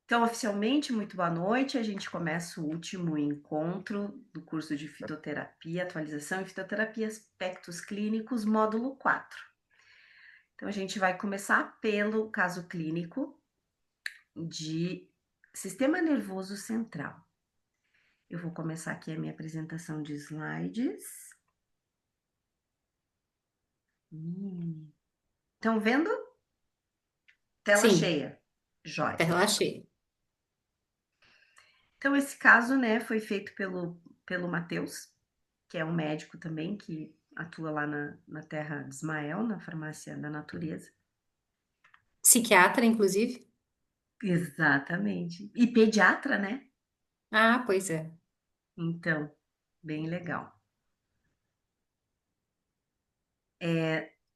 Então, oficialmente, muito boa noite. A gente começa o último encontro do curso de fitoterapia, atualização em fitoterapia, aspectos clínicos, módulo 4. Então, a gente vai começar pelo caso clínico de sistema nervoso central. Eu vou começar aqui a minha apresentação de slides. Estão vendo? Tela Sim, cheia. Jóia. tela cheia. Então, esse caso, né, foi feito pelo Matheus, que é um médico também que atua lá na terra de Ismael, na farmácia da natureza. Psiquiatra, inclusive. Exatamente. E pediatra, né? Ah, pois é. Então, bem legal.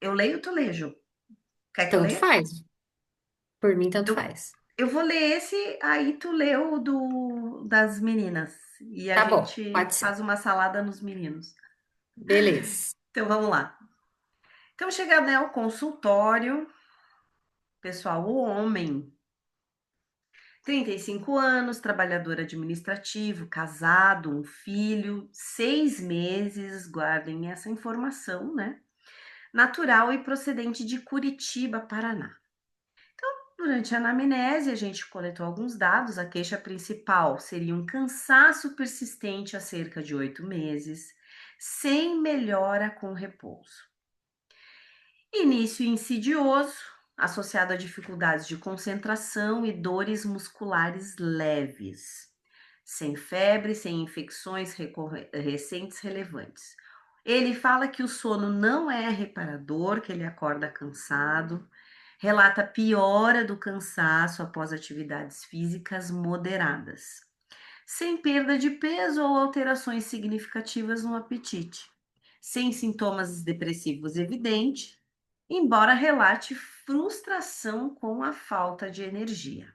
Eu leio ou tu lê, Ju? Quer que eu Tanto leia? faz. Por mim, tanto Eu, faz. eu vou ler esse, aí tu lê o das meninas. E a Tá bom, gente pode ser. faz uma salada nos meninos. Beleza. Então, vamos lá. Então, chega, né, ao consultório, pessoal, o homem 35 anos, trabalhador administrativo, casado, um filho, 6 meses, guardem essa informação, né? Natural e procedente de Curitiba, Paraná. Durante a anamnese, a gente coletou alguns dados. A queixa principal seria um cansaço persistente há cerca de 8 meses, sem melhora com repouso. Início insidioso, associado a dificuldades de concentração e dores musculares leves, sem febre, sem infecções recentes relevantes. Ele fala que o sono não é reparador, que ele acorda cansado, relata piora do cansaço após atividades físicas moderadas, sem perda de peso ou alterações significativas no apetite, sem sintomas depressivos evidentes, embora relate frustração com a falta de energia.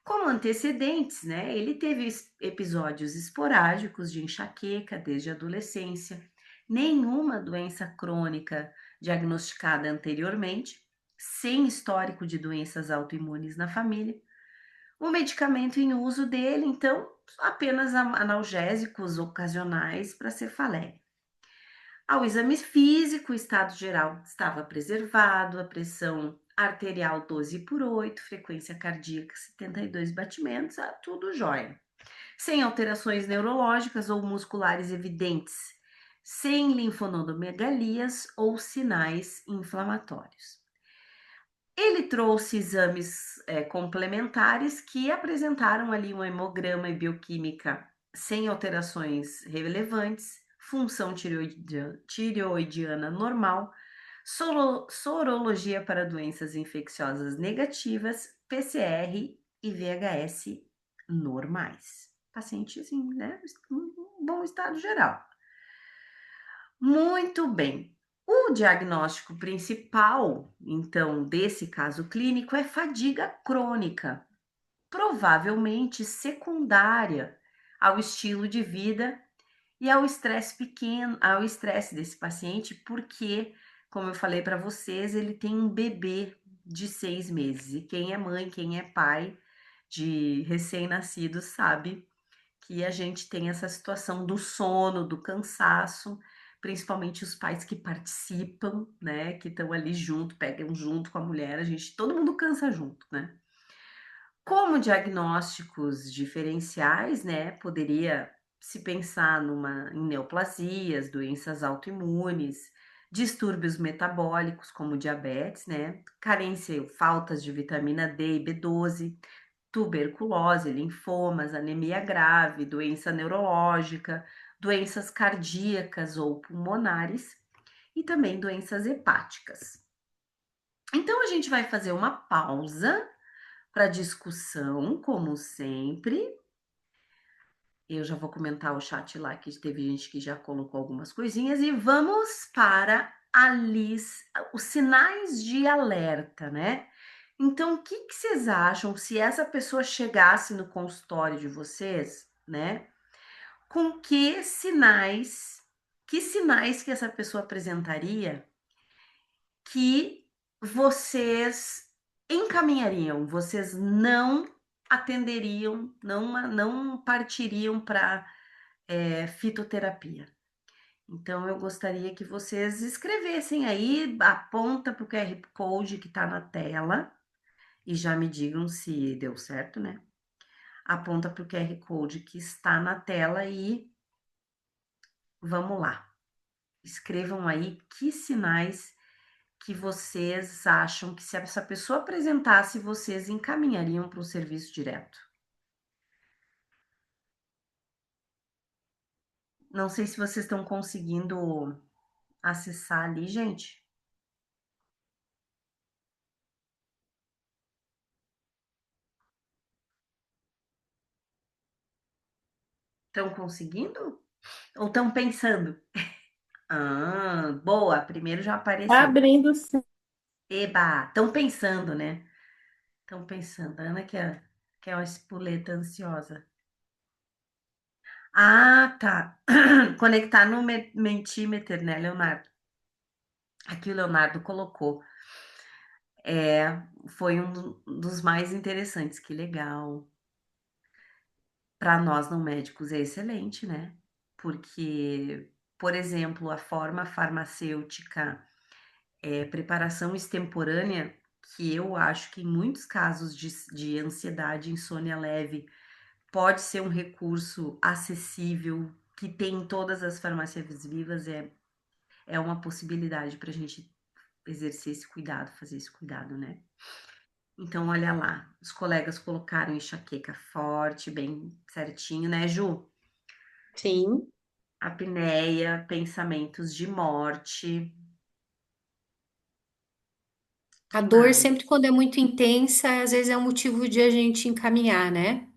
Como antecedentes, né, ele teve episódios esporádicos de enxaqueca desde a adolescência, nenhuma doença crônica diagnosticada anteriormente, sem histórico de doenças autoimunes na família. O medicamento em uso dele, então, apenas analgésicos ocasionais para cefaleia. Ao exame físico, o estado geral estava preservado, a pressão arterial 12/8, frequência cardíaca 72 batimentos, tudo jóia. Sem alterações neurológicas ou musculares evidentes, sem linfonodomegalias ou sinais inflamatórios. Ele trouxe exames complementares que apresentaram ali um hemograma e bioquímica sem alterações relevantes, função tireoidiana normal, sorologia para doenças infecciosas negativas, PCR e VHS normais. Pacientezinho, né? Um bom estado geral. Muito bem. O diagnóstico principal, então, desse caso clínico é fadiga crônica, provavelmente secundária ao estilo de vida e ao estresse pequeno, ao estresse desse paciente, porque, como eu falei para vocês, ele tem um bebê de 6 meses. E quem é mãe, quem é pai de recém-nascido sabe que a gente tem essa situação do sono, do cansaço, principalmente os pais que participam, né, que estão ali junto, pegam junto com a mulher, todo mundo cansa junto, né? Como diagnósticos diferenciais, né, poderia se pensar em neoplasias, doenças autoimunes, distúrbios metabólicos como diabetes, né, carência, faltas de vitamina D e B12, tuberculose, linfomas, anemia grave, doença neurológica, doenças cardíacas ou pulmonares e também doenças hepáticas. Então a gente vai fazer uma pausa para discussão, como sempre. Eu já vou comentar o chat lá, que teve gente que já colocou algumas coisinhas, e vamos para os sinais de alerta, né? Então, o que vocês acham se essa pessoa chegasse no consultório de vocês, né? Com que sinais que essa pessoa apresentaria que vocês encaminhariam, vocês não atenderiam, não partiriam para fitoterapia. Então, eu gostaria que vocês escrevessem aí, aponta para o QR Code que está na tela e já me digam se deu certo, né? Aponta para o QR Code que está na tela e vamos lá. Escrevam aí que sinais que vocês acham que se essa pessoa apresentasse, vocês encaminhariam para o serviço direto. Não sei se vocês estão conseguindo acessar ali, gente. Estão conseguindo? Ou estão pensando? Ah, boa, primeiro já Tá apareceu. abrindo sim. Eba, estão pensando, né? Estão pensando. A Ana que é uma espoleta ansiosa. Ah, tá. Conectar no Mentimeter, né, Leonardo? Aqui o Leonardo colocou. Foi dos mais interessantes. Que legal. Para nós não médicos é excelente, né? Porque, por exemplo, a forma farmacêutica, preparação extemporânea, que eu acho que em muitos casos de ansiedade, insônia leve, pode ser um recurso acessível, que tem em todas as farmácias vivas, é uma possibilidade para a gente exercer esse cuidado, fazer esse cuidado, né? Então, olha lá, os colegas colocaram enxaqueca forte, bem certinho, né, Ju? Sim. Apneia, pensamentos de morte. A Que dor, mais? sempre quando é muito intensa, às vezes é um motivo de a gente encaminhar, né?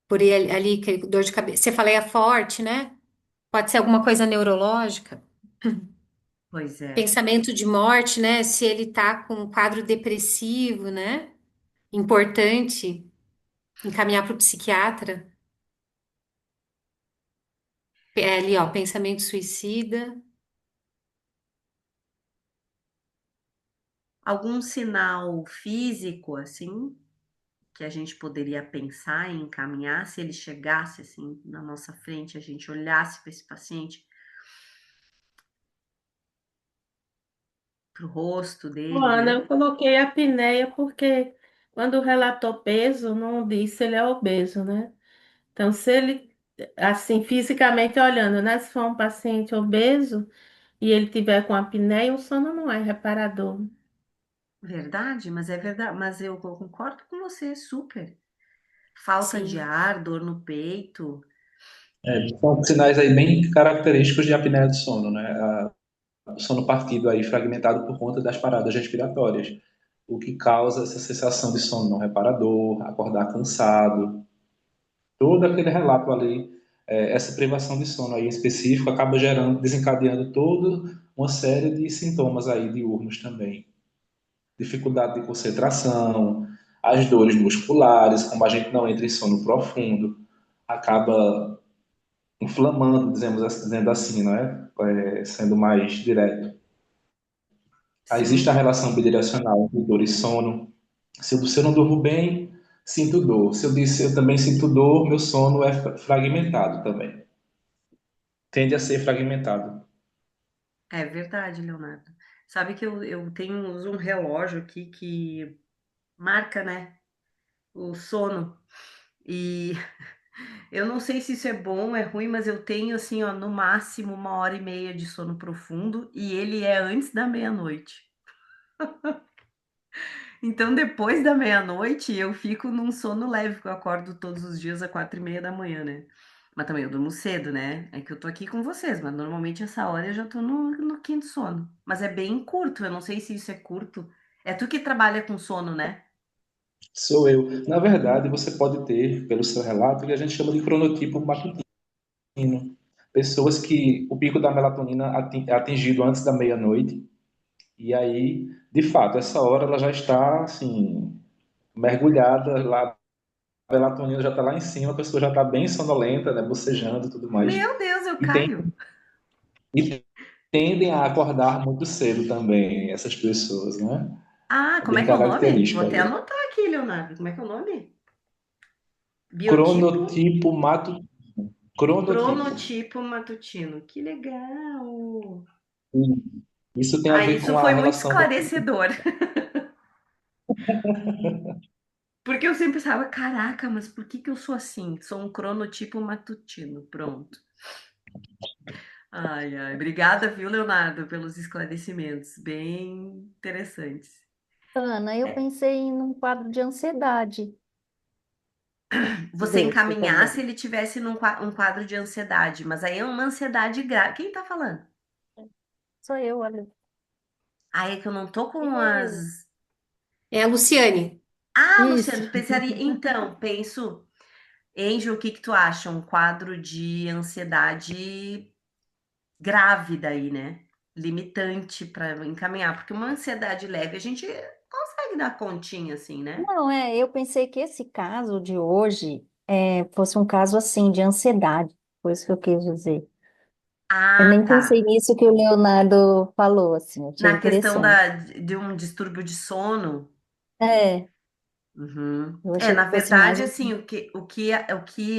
Por aí, ali, que dor de cabeça. Você falei é forte, né? Pode ser alguma coisa neurológica. Pois é. Pensamento de morte, né? Se ele tá com um quadro depressivo, né? Importante encaminhar para o psiquiatra. É ali, ó, pensamento suicida. Algum sinal físico, assim, que a gente poderia pensar em encaminhar, se ele chegasse, assim, na nossa frente, a gente olhasse para esse paciente, para o rosto dele, Ana, né? eu coloquei a apneia porque quando relatou peso, não disse se ele é obeso, né? Então, se ele, assim, fisicamente olhando, né? Se for um paciente obeso e ele tiver com apneia, o sono não é reparador. Verdade, mas é verdade, mas eu concordo com você, super. Falta de Sim. ar, dor no peito. São sinais aí bem característicos de apneia do sono, né? O sono partido aí, fragmentado por conta das paradas respiratórias, o que causa essa sensação de sono não reparador, acordar cansado, todo aquele relato ali, essa privação de sono aí em específico acaba gerando, desencadeando toda uma série de sintomas aí diurnos também. Dificuldade de concentração, as dores musculares, como a gente não entra em sono profundo, acaba inflamando, dizendo assim, não é? Sendo mais direto. Existe a Sim, relação bidirecional entre dor e sono. Se eu não durmo bem, sinto dor. Se eu disse eu também sinto dor, meu sono é fragmentado também. Tende a ser fragmentado. é verdade, Leonardo. Sabe que eu tenho uso um relógio aqui que marca, né, o sono. E eu não sei se isso é bom ou é ruim, mas eu tenho, assim, ó, no máximo 1 hora e meia de sono profundo e ele é antes da meia-noite. Então, depois da meia-noite, eu fico num sono leve, porque eu acordo todos os dias às 4h30 da manhã, né? Mas também eu durmo cedo, né? É que eu tô aqui com vocês, mas normalmente essa hora eu já tô no quinto sono. Mas é bem curto, eu não sei se isso é curto. É tu que trabalha com sono, né? Sou eu. Na verdade, você pode ter, pelo seu relato, o que a gente chama de cronotipo matutino. Pessoas que o pico da melatonina é atingido antes da meia-noite, e aí, de fato, essa hora ela já está, assim, mergulhada lá, a melatonina já está lá em cima, a pessoa já está bem sonolenta, né, bocejando e tudo mais. Meu Deus, eu E, tem, caio. e tendem a acordar muito cedo também, essas pessoas, né? Ah, É como é bem que é o nome? Vou característico até ali. anotar aqui, Leonardo. Como é que é o nome? Biotipo, Cronotipo mato, cronotipo. cronotipo matutino. Que legal! Isso tem a Ah, ver isso com a foi muito relação da. esclarecedor. Porque eu sempre pensava, caraca, mas por que que eu sou assim? Sou um cronotipo matutino. Pronto. Ai, ai. Obrigada, viu, Leonardo, pelos esclarecimentos. Bem interessantes. Ana, eu É, pensei num quadro de ansiedade você desse encaminhar se também. ele tivesse um quadro de ansiedade, mas aí é uma ansiedade grave. Quem tá falando? Sou eu, olha. Ah, é que eu não tô com Eu. as. É a Luciane. Ah, Isso. Luciano, pensaria. Então, penso. Angel, o que que tu acha? Um quadro de ansiedade grave daí, né? Limitante para encaminhar, porque uma ansiedade leve a gente consegue dar continha assim, né? Não, eu pensei que esse caso de hoje fosse um caso assim de ansiedade, foi isso que eu quis dizer. Eu Ah, nem tá. pensei nisso que o Leonardo falou, assim, achei Na questão interessante. de um distúrbio de sono. É, Uhum. eu É, achei na que fosse mais verdade, um assim, o que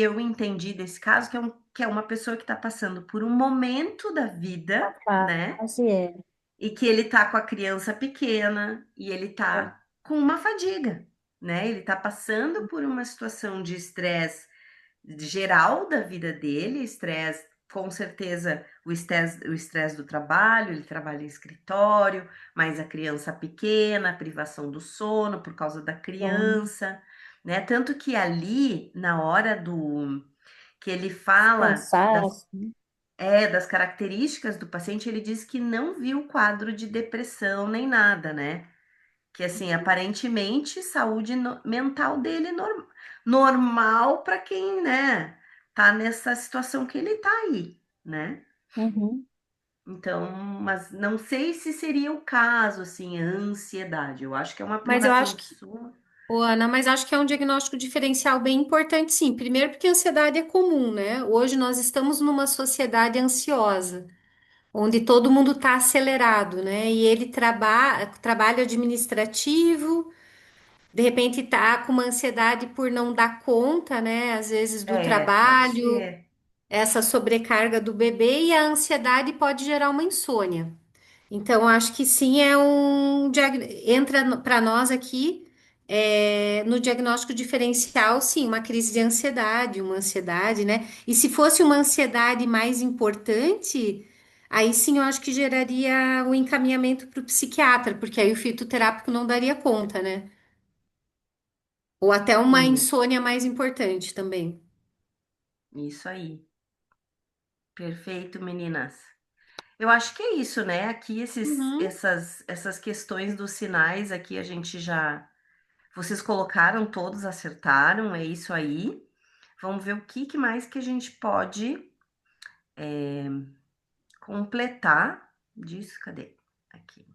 eu entendi desse caso, que é uma pessoa que está passando por um momento da vida, né? fase, E que ele tá com a criança pequena e ele tá com uma fadiga, né? Ele tá passando por uma situação de estresse geral da vida dele, estresse, com certeza, o estresse do trabalho, ele trabalha em escritório, mas a criança pequena, a privação do sono por causa da bom, criança, né? Tanto que ali, na hora do que ele fala cansaço. das características do paciente, ele diz que não viu quadro de depressão nem nada, né? Que assim, aparentemente, saúde mental dele normal para quem, né, tá nessa situação que ele tá aí, né? Uhum. Então, mas não sei se seria o caso, assim, ansiedade. Eu acho que é uma Mas eu privação acho de que, sono. ô, Ana, mas acho que é um diagnóstico diferencial bem importante, sim. Primeiro, porque a ansiedade é comum, né? Hoje nós estamos numa sociedade ansiosa, onde todo mundo está acelerado, né? E ele trabalho administrativo, de repente está com uma ansiedade por não dar conta, né? Às vezes do Pode trabalho, ser. essa sobrecarga do bebê, e a ansiedade pode gerar uma insônia. Então, acho que sim, entra para nós aqui no diagnóstico diferencial, sim, uma crise de ansiedade, uma ansiedade, né? E se fosse uma ansiedade mais importante, aí sim eu acho que geraria o encaminhamento para o psiquiatra, porque aí o fitoterápico não daria conta, né? Ou até uma insônia mais importante também. Isso aí. Perfeito, meninas. Eu acho que é isso, né? Aqui Uhum. essas questões dos sinais aqui a gente já. Vocês colocaram todos, acertaram, é isso aí. Vamos ver o que mais que a gente pode completar disso. Cadê? Aqui.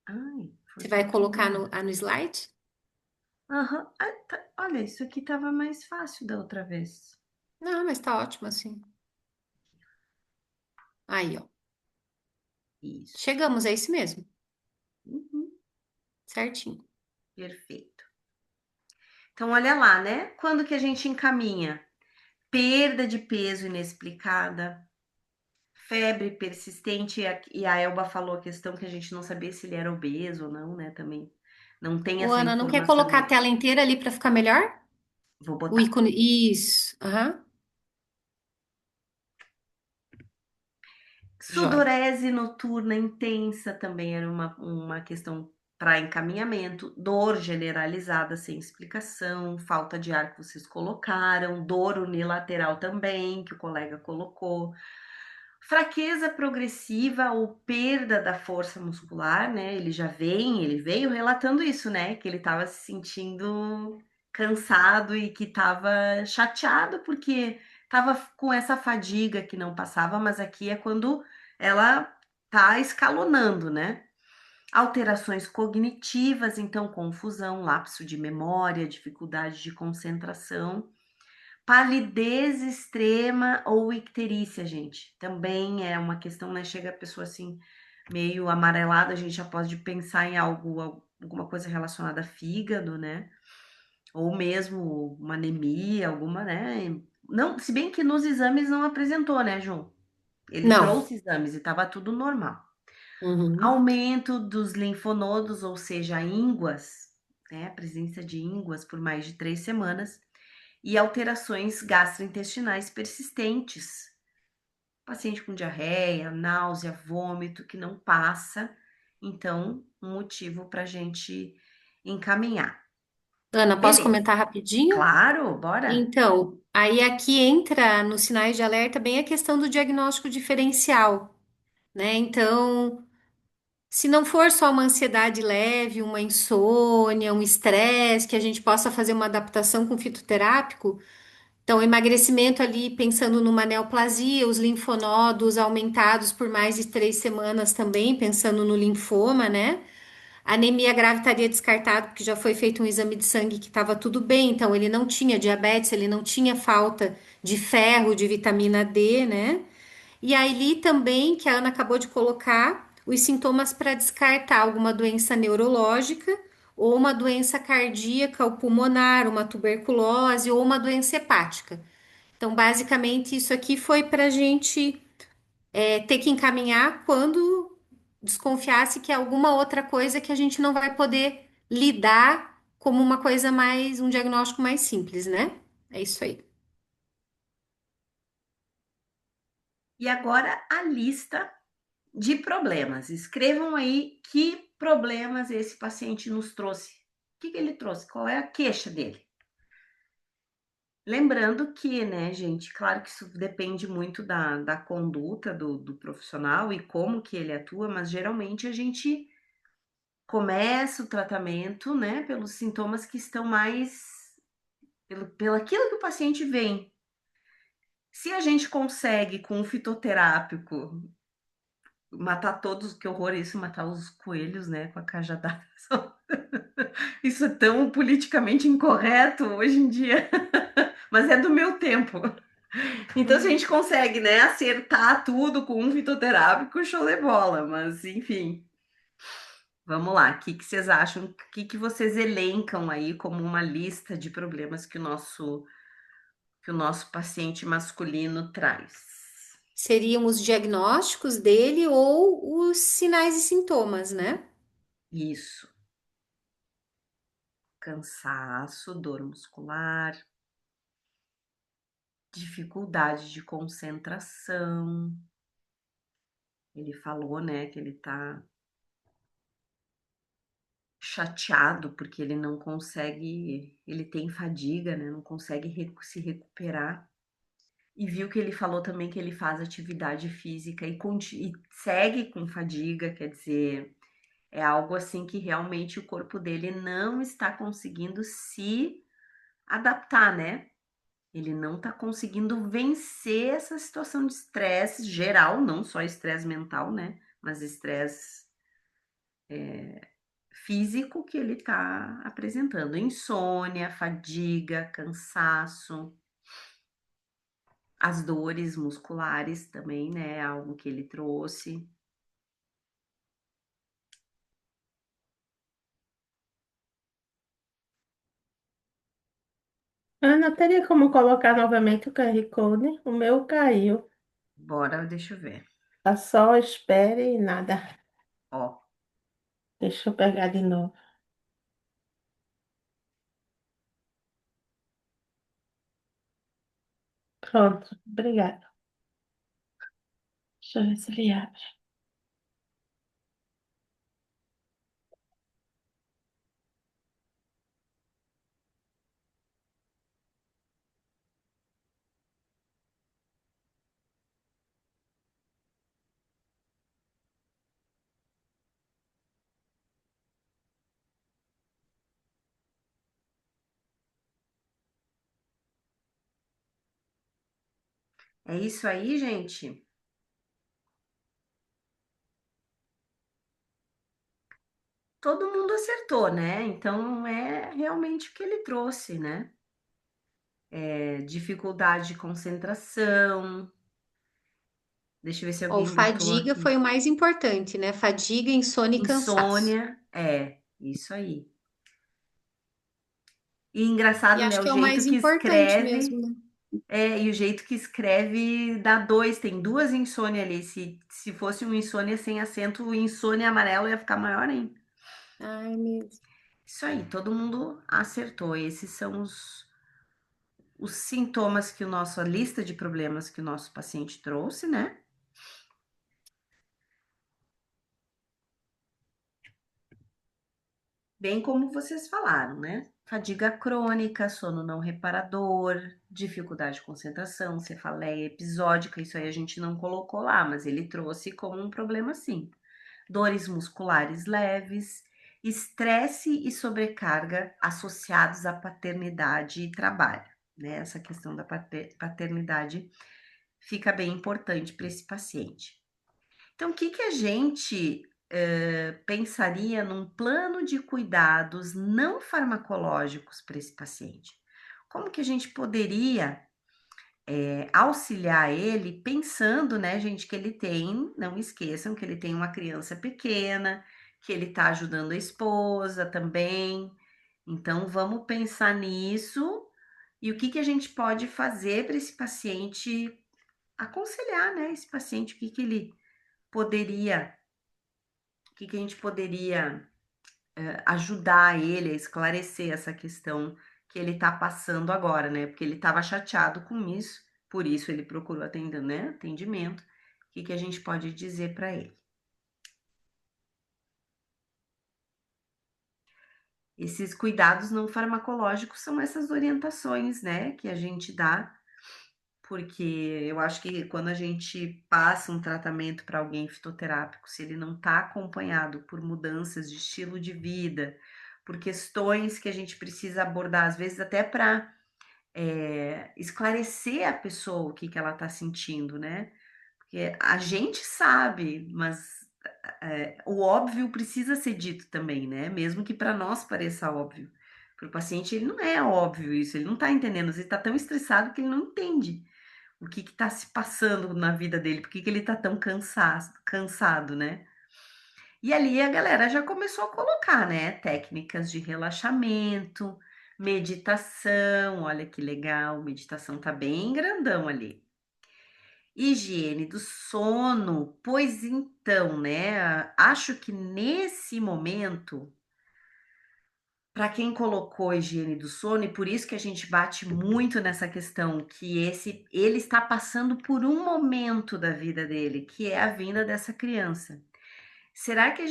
Ai, foi Você vai tudo colocar embora. no slide? Aham. Ah, olha, isso aqui tava mais fácil da outra vez. Não, mas tá ótimo assim. Aí, ó. Isso. Chegamos, é isso mesmo. Uhum, Certinho. perfeito. Então, olha lá, né? Quando que a gente encaminha? Perda de peso inexplicada, febre persistente, e a Elba falou a questão que a gente não sabia se ele era obeso ou não, né? Também não tem Ô, essa Ana, não quer colocar a informação. tela inteira ali para ficar melhor? Vou O botar. ícone. Isso. Aham. Joia. Sudorese noturna intensa também era uma questão para encaminhamento. Dor generalizada sem explicação, falta de ar que vocês colocaram, dor unilateral também, que o colega colocou. Fraqueza progressiva ou perda da força muscular, né? Ele veio relatando isso, né? Que ele estava se sentindo cansado e que estava chateado porque estava com essa fadiga que não passava, mas aqui é quando ela tá escalonando, né? Alterações cognitivas, então confusão, lapso de memória, dificuldade de concentração, Palidez extrema ou icterícia, gente. Também é uma questão, né? Chega a pessoa assim, meio amarelada, a gente já pode pensar em alguma coisa relacionada a fígado, né? Ou mesmo uma anemia, alguma, né? Não, se bem que nos exames não apresentou, né, João? Ele Não. trouxe exames e estava tudo normal. Uhum. Aumento dos linfonodos, ou seja, ínguas, né? A presença de ínguas por mais de 3 semanas e alterações gastrointestinais persistentes. Paciente com diarreia, náusea, vômito que não passa, então, um motivo para a gente encaminhar. Ana, posso Beleza, comentar rapidinho? claro, bora. Então, aí aqui entra nos sinais de alerta bem a questão do diagnóstico diferencial, né? Então, se não for só uma ansiedade leve, uma insônia, um estresse, que a gente possa fazer uma adaptação com fitoterápico, então, emagrecimento ali, pensando numa neoplasia, os linfonodos aumentados por mais de 3 semanas também, pensando no linfoma, né? Anemia grave estaria descartado, porque já foi feito um exame de sangue que estava tudo bem, então ele não tinha diabetes, ele não tinha falta de ferro, de vitamina D, né? E aí também, que a Ana acabou de colocar, os sintomas para descartar alguma doença neurológica ou uma doença cardíaca ou pulmonar, uma tuberculose ou uma doença hepática. Então, basicamente, isso aqui foi para a gente ter que encaminhar quando desconfiasse que é alguma outra coisa que a gente não vai poder lidar como uma coisa mais, um diagnóstico mais simples, né? É isso aí. E agora a lista de problemas. Escrevam aí que problemas esse paciente nos trouxe. O que ele trouxe? Qual é a queixa dele? Lembrando que, né, gente, claro que isso depende muito da conduta do profissional e como que ele atua, mas geralmente a gente começa o tratamento, né, pelos sintomas que estão mais, pelo aquilo que o paciente vem. Se a gente consegue, com o fitoterápico, matar todos, que horror isso, matar os coelhos, né, com a cajadada. Isso é tão politicamente incorreto hoje em dia, mas é do meu tempo. Então, se a gente consegue, né, acertar tudo com um fitoterápico, show de bola. Mas, enfim, vamos lá. O que que vocês acham? O que que vocês elencam aí como uma lista de problemas que o nosso paciente masculino traz? Seriam os diagnósticos dele ou os sinais e sintomas, né? Isso. Cansaço, dor muscular, dificuldade de concentração. Ele falou, né, que ele tá chateado porque ele não consegue, ele tem fadiga, né? Não consegue se recuperar. E viu que ele falou também que ele faz atividade física e segue com fadiga, quer dizer, é algo assim que realmente o corpo dele não está conseguindo se adaptar, né? Ele não está conseguindo vencer essa situação de estresse geral, não só estresse mental, né? Mas estresse físico que ele está apresentando. Insônia, fadiga, cansaço, as dores musculares também, né? Algo que ele trouxe. Ana, teria como colocar novamente o QR Code? O meu caiu. Bora, deixa eu ver. Tá só espere e nada. Ó, Deixa eu pegar de novo. Pronto, obrigada. Deixa eu ver se ele abre. é isso aí, gente. Todo mundo acertou, né? Então é realmente o que ele trouxe, né? dificuldade de concentração. Deixa eu ver se Ou alguém botou fadiga aqui. foi o mais importante, né? Fadiga, insônia e cansaço. Insônia, isso aí. E E engraçado, né? acho O que é o jeito mais que importante escreve, mesmo, né? e o jeito que escreve dá dois, tem duas insônia ali. Se fosse um insônia sem acento, o insônia amarelo ia ficar maior ainda. Ai, meu. Isso aí, todo mundo acertou. Esses são os sintomas que a lista de problemas que o nosso paciente trouxe, né? Bem como vocês falaram, né? Fadiga crônica, sono não reparador, dificuldade de concentração, cefaleia episódica, isso aí a gente não colocou lá, mas ele trouxe como um problema sim. Dores musculares leves, estresse e sobrecarga associados à paternidade e trabalho, né? Essa questão da paternidade fica bem importante para esse paciente. Então, o que que a gente pensaria num plano de cuidados não farmacológicos para esse paciente? Como que a gente poderia auxiliar ele pensando, né, gente, que ele tem, não esqueçam que ele tem uma criança pequena, que ele está ajudando a esposa também. Então, vamos pensar nisso e o que que a gente pode fazer para esse paciente aconselhar, né, esse paciente, poderia, o que que a gente poderia ajudar ele a esclarecer essa questão que ele está passando agora, né? Porque ele estava chateado com isso, por isso ele procurou atendimento. O que que a gente pode dizer para ele? Esses cuidados não farmacológicos são essas orientações, né, que a gente dá, porque eu acho que quando a gente passa um tratamento para alguém fitoterápico, se ele não está acompanhado por mudanças de estilo de vida, por questões que a gente precisa abordar, às vezes até para esclarecer a pessoa o que que ela está sentindo, né? Porque a gente sabe, mas o óbvio precisa ser dito também, né? Mesmo que para nós pareça óbvio. Para o paciente, ele não é óbvio isso, ele não está entendendo, ele está tão estressado que ele não entende o que está se passando na vida dele, por que que ele está tão cansado, né? E ali a galera já começou a colocar, né, técnicas de relaxamento, meditação, olha que legal, meditação tá bem grandão ali. Higiene do sono, pois então, né, acho que nesse momento, para quem colocou a higiene do sono, e por isso que a gente bate muito nessa questão, que ele está passando por um momento da vida dele, que é a vinda dessa criança. Será que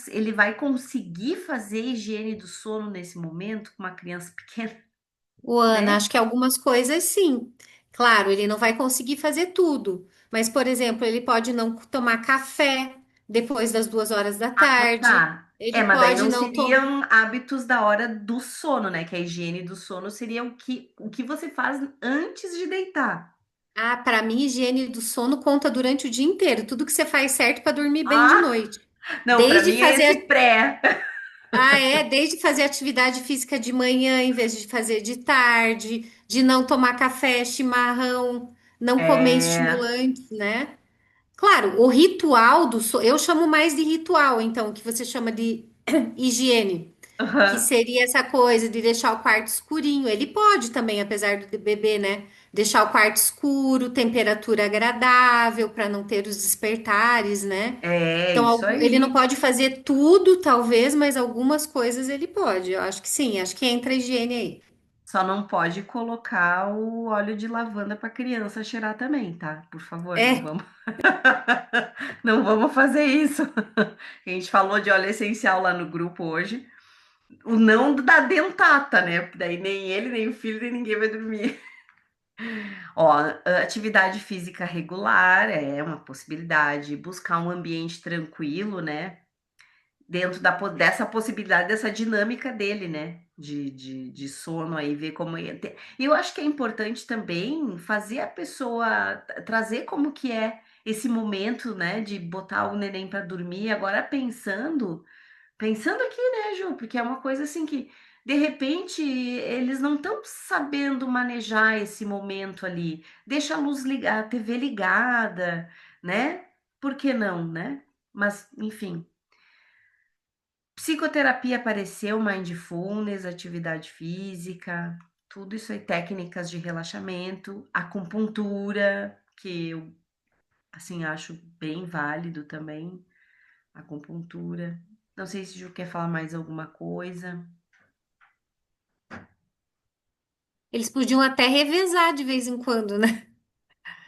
ele vai conseguir fazer higiene do sono nesse momento com uma criança pequena, O Ana, né? acho que algumas coisas sim. Claro, ele não vai conseguir fazer tudo, mas, por exemplo, ele pode não tomar café depois das 2 horas da tarde. Tá. Ele Mas daí pode não não tomar. seriam hábitos da hora do sono, né? Que a higiene do sono seria o que você faz antes de deitar. Ah, para mim, higiene do sono conta durante o dia inteiro. Tudo que você faz certo para dormir bem de Ah, noite. não, para Desde mim é esse fazer pré. desde fazer atividade física de manhã em vez de fazer de tarde, de não tomar café, chimarrão, não comer É. estimulantes, né? Claro, o ritual do sono, eu chamo mais de ritual, então, que você chama de higiene, que Aham. seria essa coisa de deixar o quarto escurinho. Ele pode também, apesar do bebê, né? Deixar o quarto escuro, temperatura agradável, para não ter os despertares, né? É, Então, isso ele não aí. pode fazer tudo, talvez, mas algumas coisas ele pode. Eu acho que sim, acho que entra a higiene aí. Só não pode colocar o óleo de lavanda para criança cheirar também, tá? Por favor, não É, vamos. Não vamos fazer isso. A gente falou de óleo essencial lá no grupo hoje. O não da dentata, né? Porque daí nem ele, nem o filho, nem ninguém vai dormir. Ó, atividade física regular é uma possibilidade. Buscar um ambiente tranquilo, né? Dentro dessa possibilidade, dessa dinâmica dele, né? De sono aí, ver como ia ter. E eu acho que é importante também fazer a pessoa trazer como que é esse momento, né? De botar o neném para dormir. Agora pensando aqui, né, Ju? Porque é uma coisa assim que De repente, eles não estão sabendo manejar esse momento ali. Deixa a luz ligada, a TV ligada, né? Por que não, né? Mas, enfim. Psicoterapia apareceu, mindfulness, atividade física, tudo isso aí, técnicas de relaxamento, acupuntura, que eu, assim, acho bem válido também, acupuntura. Não sei se o Ju quer falar mais alguma coisa. Eles podiam até revezar de vez em quando, né?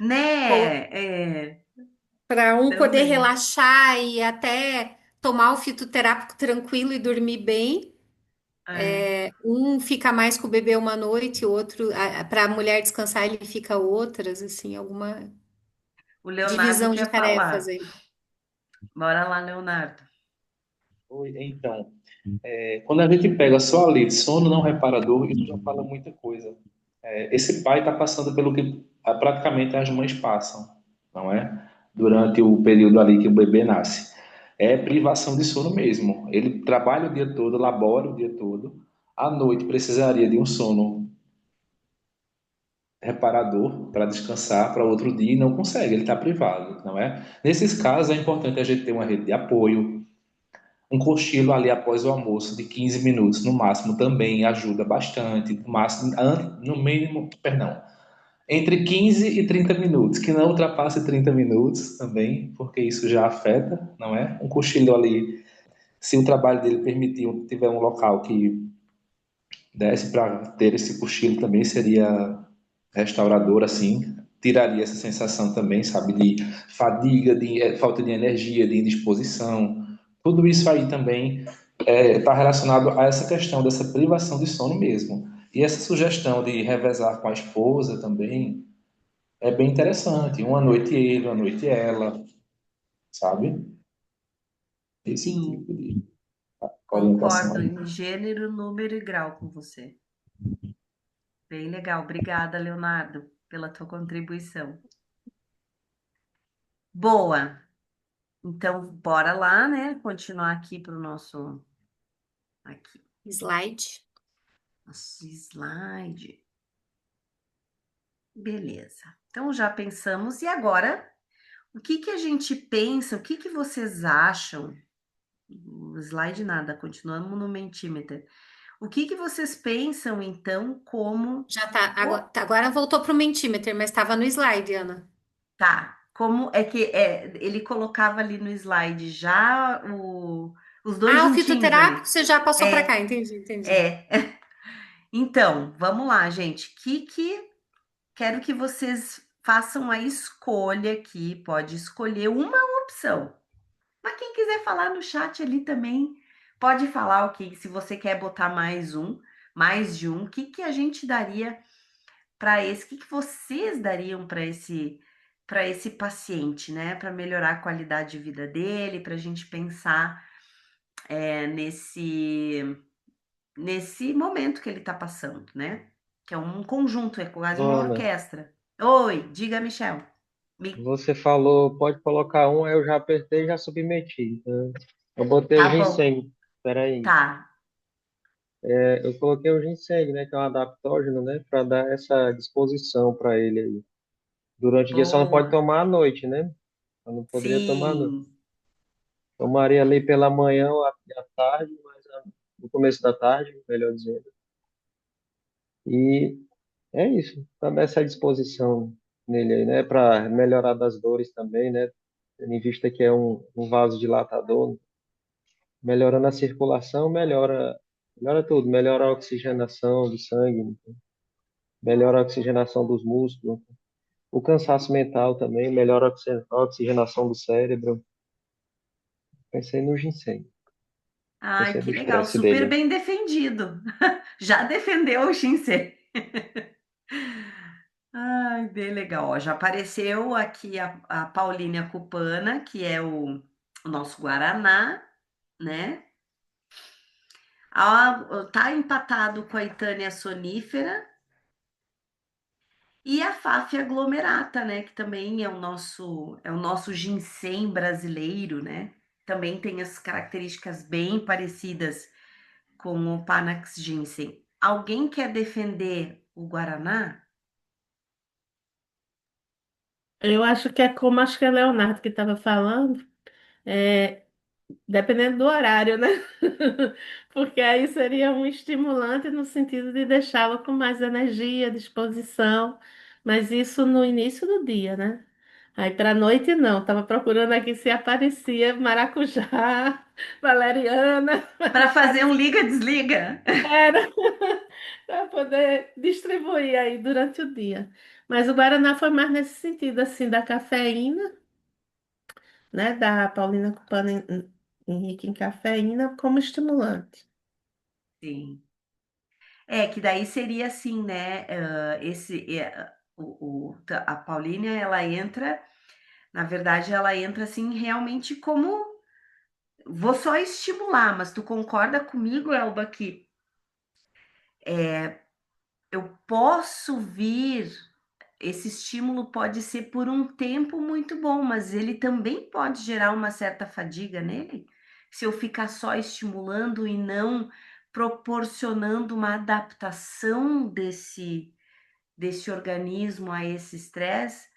Né? É, Para um poder também. relaxar e até tomar o fitoterápico tranquilo e dormir bem. É. Um fica mais com o bebê uma noite, o outro, para a mulher descansar, ele fica outras, assim, alguma O Leonardo divisão de quer tarefas falar. aí. Bora lá, Leonardo. Oi, então, quando a gente pega só ali sono não reparador, isso já fala muita coisa. Esse pai está passando pelo que praticamente as mães passam, não é? Durante o período ali que o bebê nasce. É privação de sono mesmo. Ele trabalha o dia todo, labora o dia todo. À noite precisaria de um sono reparador para descansar para outro dia e não consegue, ele está privado, não é? Nesses casos é importante a gente ter uma rede de apoio, um cochilo ali após o almoço de 15 minutos no máximo também ajuda bastante, no máximo, no mínimo, perdão, entre 15 e 30 minutos, que não ultrapasse 30 minutos também, porque isso já afeta, não é? Um cochilo ali, se o trabalho dele permitir, tiver um local que desse para ter esse cochilo também, seria restaurador, assim, tiraria essa sensação também, sabe, de fadiga, de falta de energia, de indisposição. Tudo isso aí também está relacionado a essa questão dessa privação de sono mesmo. E essa sugestão de revezar com a esposa também é bem interessante. Uma noite ele, uma noite ela, sabe? Esse Sim, tipo de orientação concordo aí. em gênero, número e grau com você. Bem legal. Obrigada, Leonardo, pela tua contribuição. Boa. Então, bora lá, né? Continuar aqui para o aqui, Slide. nosso slide. Beleza. Então, já pensamos. E agora, o que que a gente pensa? O que que vocês acham? O slide nada, continuamos no Mentimeter. O que que vocês pensam, então, como Já tá, o agora voltou para o Mentimeter, mas estava no slide, Ana. tá, como é que ele colocava ali no slide já os dois Ah, o juntinhos fitoterápico ali. você já passou para É, cá, entendi, entendi. é. Então, vamos lá, gente. Quero que vocês façam a escolha aqui. Pode escolher uma opção. Mas quem quiser falar no chat ali também, pode falar o que, se você quer botar mais de um, o que que a gente daria para esse, o que que vocês dariam para esse paciente, né? Para melhorar a qualidade de vida dele, para a gente pensar nesse momento que ele está passando, né? Que é um conjunto, é quase uma Ana, orquestra. Oi, diga, Michel. Me- você falou, pode colocar um, aí eu já apertei e já submeti. Então, eu botei o Tá bom, ginseng. Espera aí. tá. Eu coloquei o ginseng, né, que é um adaptógeno, né, para dar essa disposição para ele aí. Durante o dia só não pode Boa. tomar à noite, né? Eu não poderia tomar à noite. Sim, Tomaria ali pela manhã ou à tarde, mas no começo da tarde, melhor dizendo. E é isso, para dar essa disposição nele aí, né, para melhorar das dores também, né, tendo em vista que é um vasodilatador, melhorando a circulação, melhora tudo, melhora a oxigenação do sangue, melhora a oxigenação dos músculos, o cansaço mental também, melhora a oxigenação do cérebro. Pensei no ginseng, ai, pensei que do legal, estresse super dele. bem defendido. Já defendeu o Shinsei. Ai, bem legal. Ó, já apareceu aqui a Paulínia Cupana, que é o nosso Guaraná, né? Tá empatado com a Itânia Sonífera e a Fáfia Aglomerata, né? Que também é o nosso ginseng brasileiro, né? Também tem as características bem parecidas com o Panax Ginseng. Alguém quer defender o Guaraná? Eu acho que é como acho que é Leonardo que estava falando, é, dependendo do horário, né? Porque aí seria um estimulante no sentido de deixá-lo com mais energia, disposição, mas isso no início do dia, né? Aí para a noite não, estava procurando aqui se aparecia maracujá, valeriana, mas Para não fazer um aparecia. liga-desliga? Era para poder distribuir aí durante o dia. Mas o Guaraná foi mais nesse sentido, assim, da cafeína, né? Da Paulina Cupana Henrique em cafeína como estimulante. Sim. É, que daí seria assim, né? A Paulínia, ela entra, na verdade, ela entra assim realmente como. Vou só estimular, mas tu concorda comigo, Elba, que eu posso vir. Esse estímulo pode ser por um tempo muito bom, mas ele também pode gerar uma certa fadiga nele, se eu ficar só estimulando e não proporcionando uma adaptação desse organismo a esse estresse.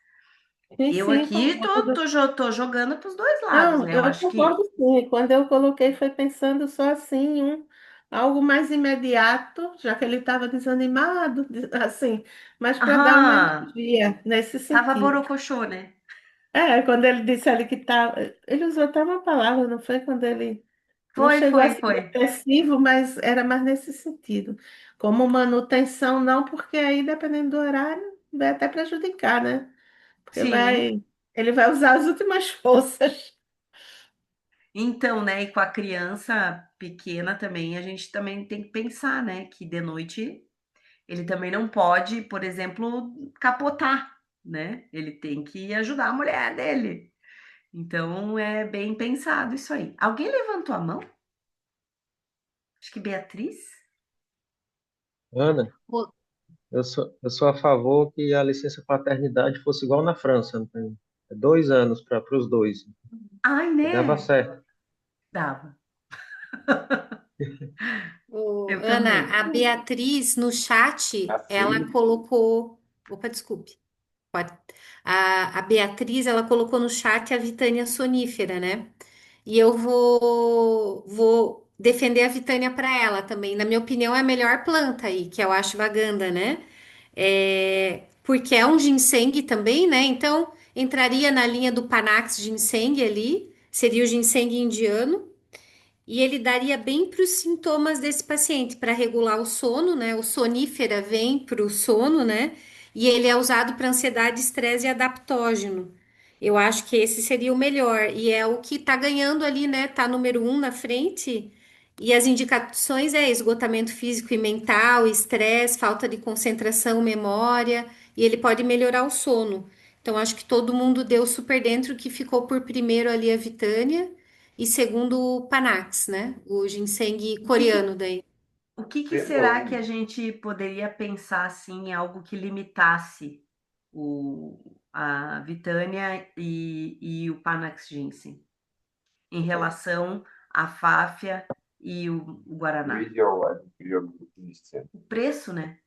Sim, Eu sim, aqui concordo. tô jogando para os dois lados, Não, né? Eu eu acho que. concordo sim. Quando eu coloquei foi pensando só assim, em algo mais imediato, já que ele estava desanimado, assim, mas para dar uma Aham, energia nesse tava sentido. borocochô, né? É, quando ele disse ali que tá, ele usou até uma palavra, não foi? Quando ele não Foi, chegou a foi, ser foi. depressivo, mas era mais nesse sentido. Como manutenção, não, porque aí, dependendo do horário, vai até prejudicar, né? Porque Sim. ele vai usar as últimas forças. Então, né, e com a criança pequena também, a gente também tem que pensar, né, que de noite ele também não pode, por exemplo, capotar, né? Ele tem que ajudar a mulher dele. Então é bem pensado isso aí. Alguém levantou a mão? Acho que Beatriz? Ana, Ô, eu sou a favor que a licença paternidade fosse igual na França, não tem? É 2 anos para os dois. Ai, E dava né? certo. Dava. Eu Ana, também. a Beatriz no chat, ela Assim, colocou. Opa, desculpe. Pode. A Beatriz, ela colocou no chat a Vitânia sonífera, né? E eu vou defender a Vitânia para ela também. Na minha opinião, é a melhor planta aí, que é o ashwagandha, né? Porque é um ginseng também, né? Então, entraria na linha do Panax ginseng ali, seria o ginseng indiano. E ele daria bem para os sintomas desse paciente, para regular o sono, né? O sonífera vem para o sono, né? E ele é usado para ansiedade, estresse e adaptógeno. Eu acho que esse seria o melhor. E é o que está ganhando ali, né? Tá número 1 na frente. E as indicações é esgotamento físico e mental, estresse, falta de concentração, memória. E ele pode melhorar o sono. Então, acho que todo mundo deu super dentro que ficou por primeiro ali a Vitânia. E segundo o Panax, né? O ginseng O que que, coreano daí. o que que será que a gente poderia pensar assim, em algo que limitasse a Vitânia e o Panax Ginseng em relação à Fáfia e o Guaraná? O preço, né?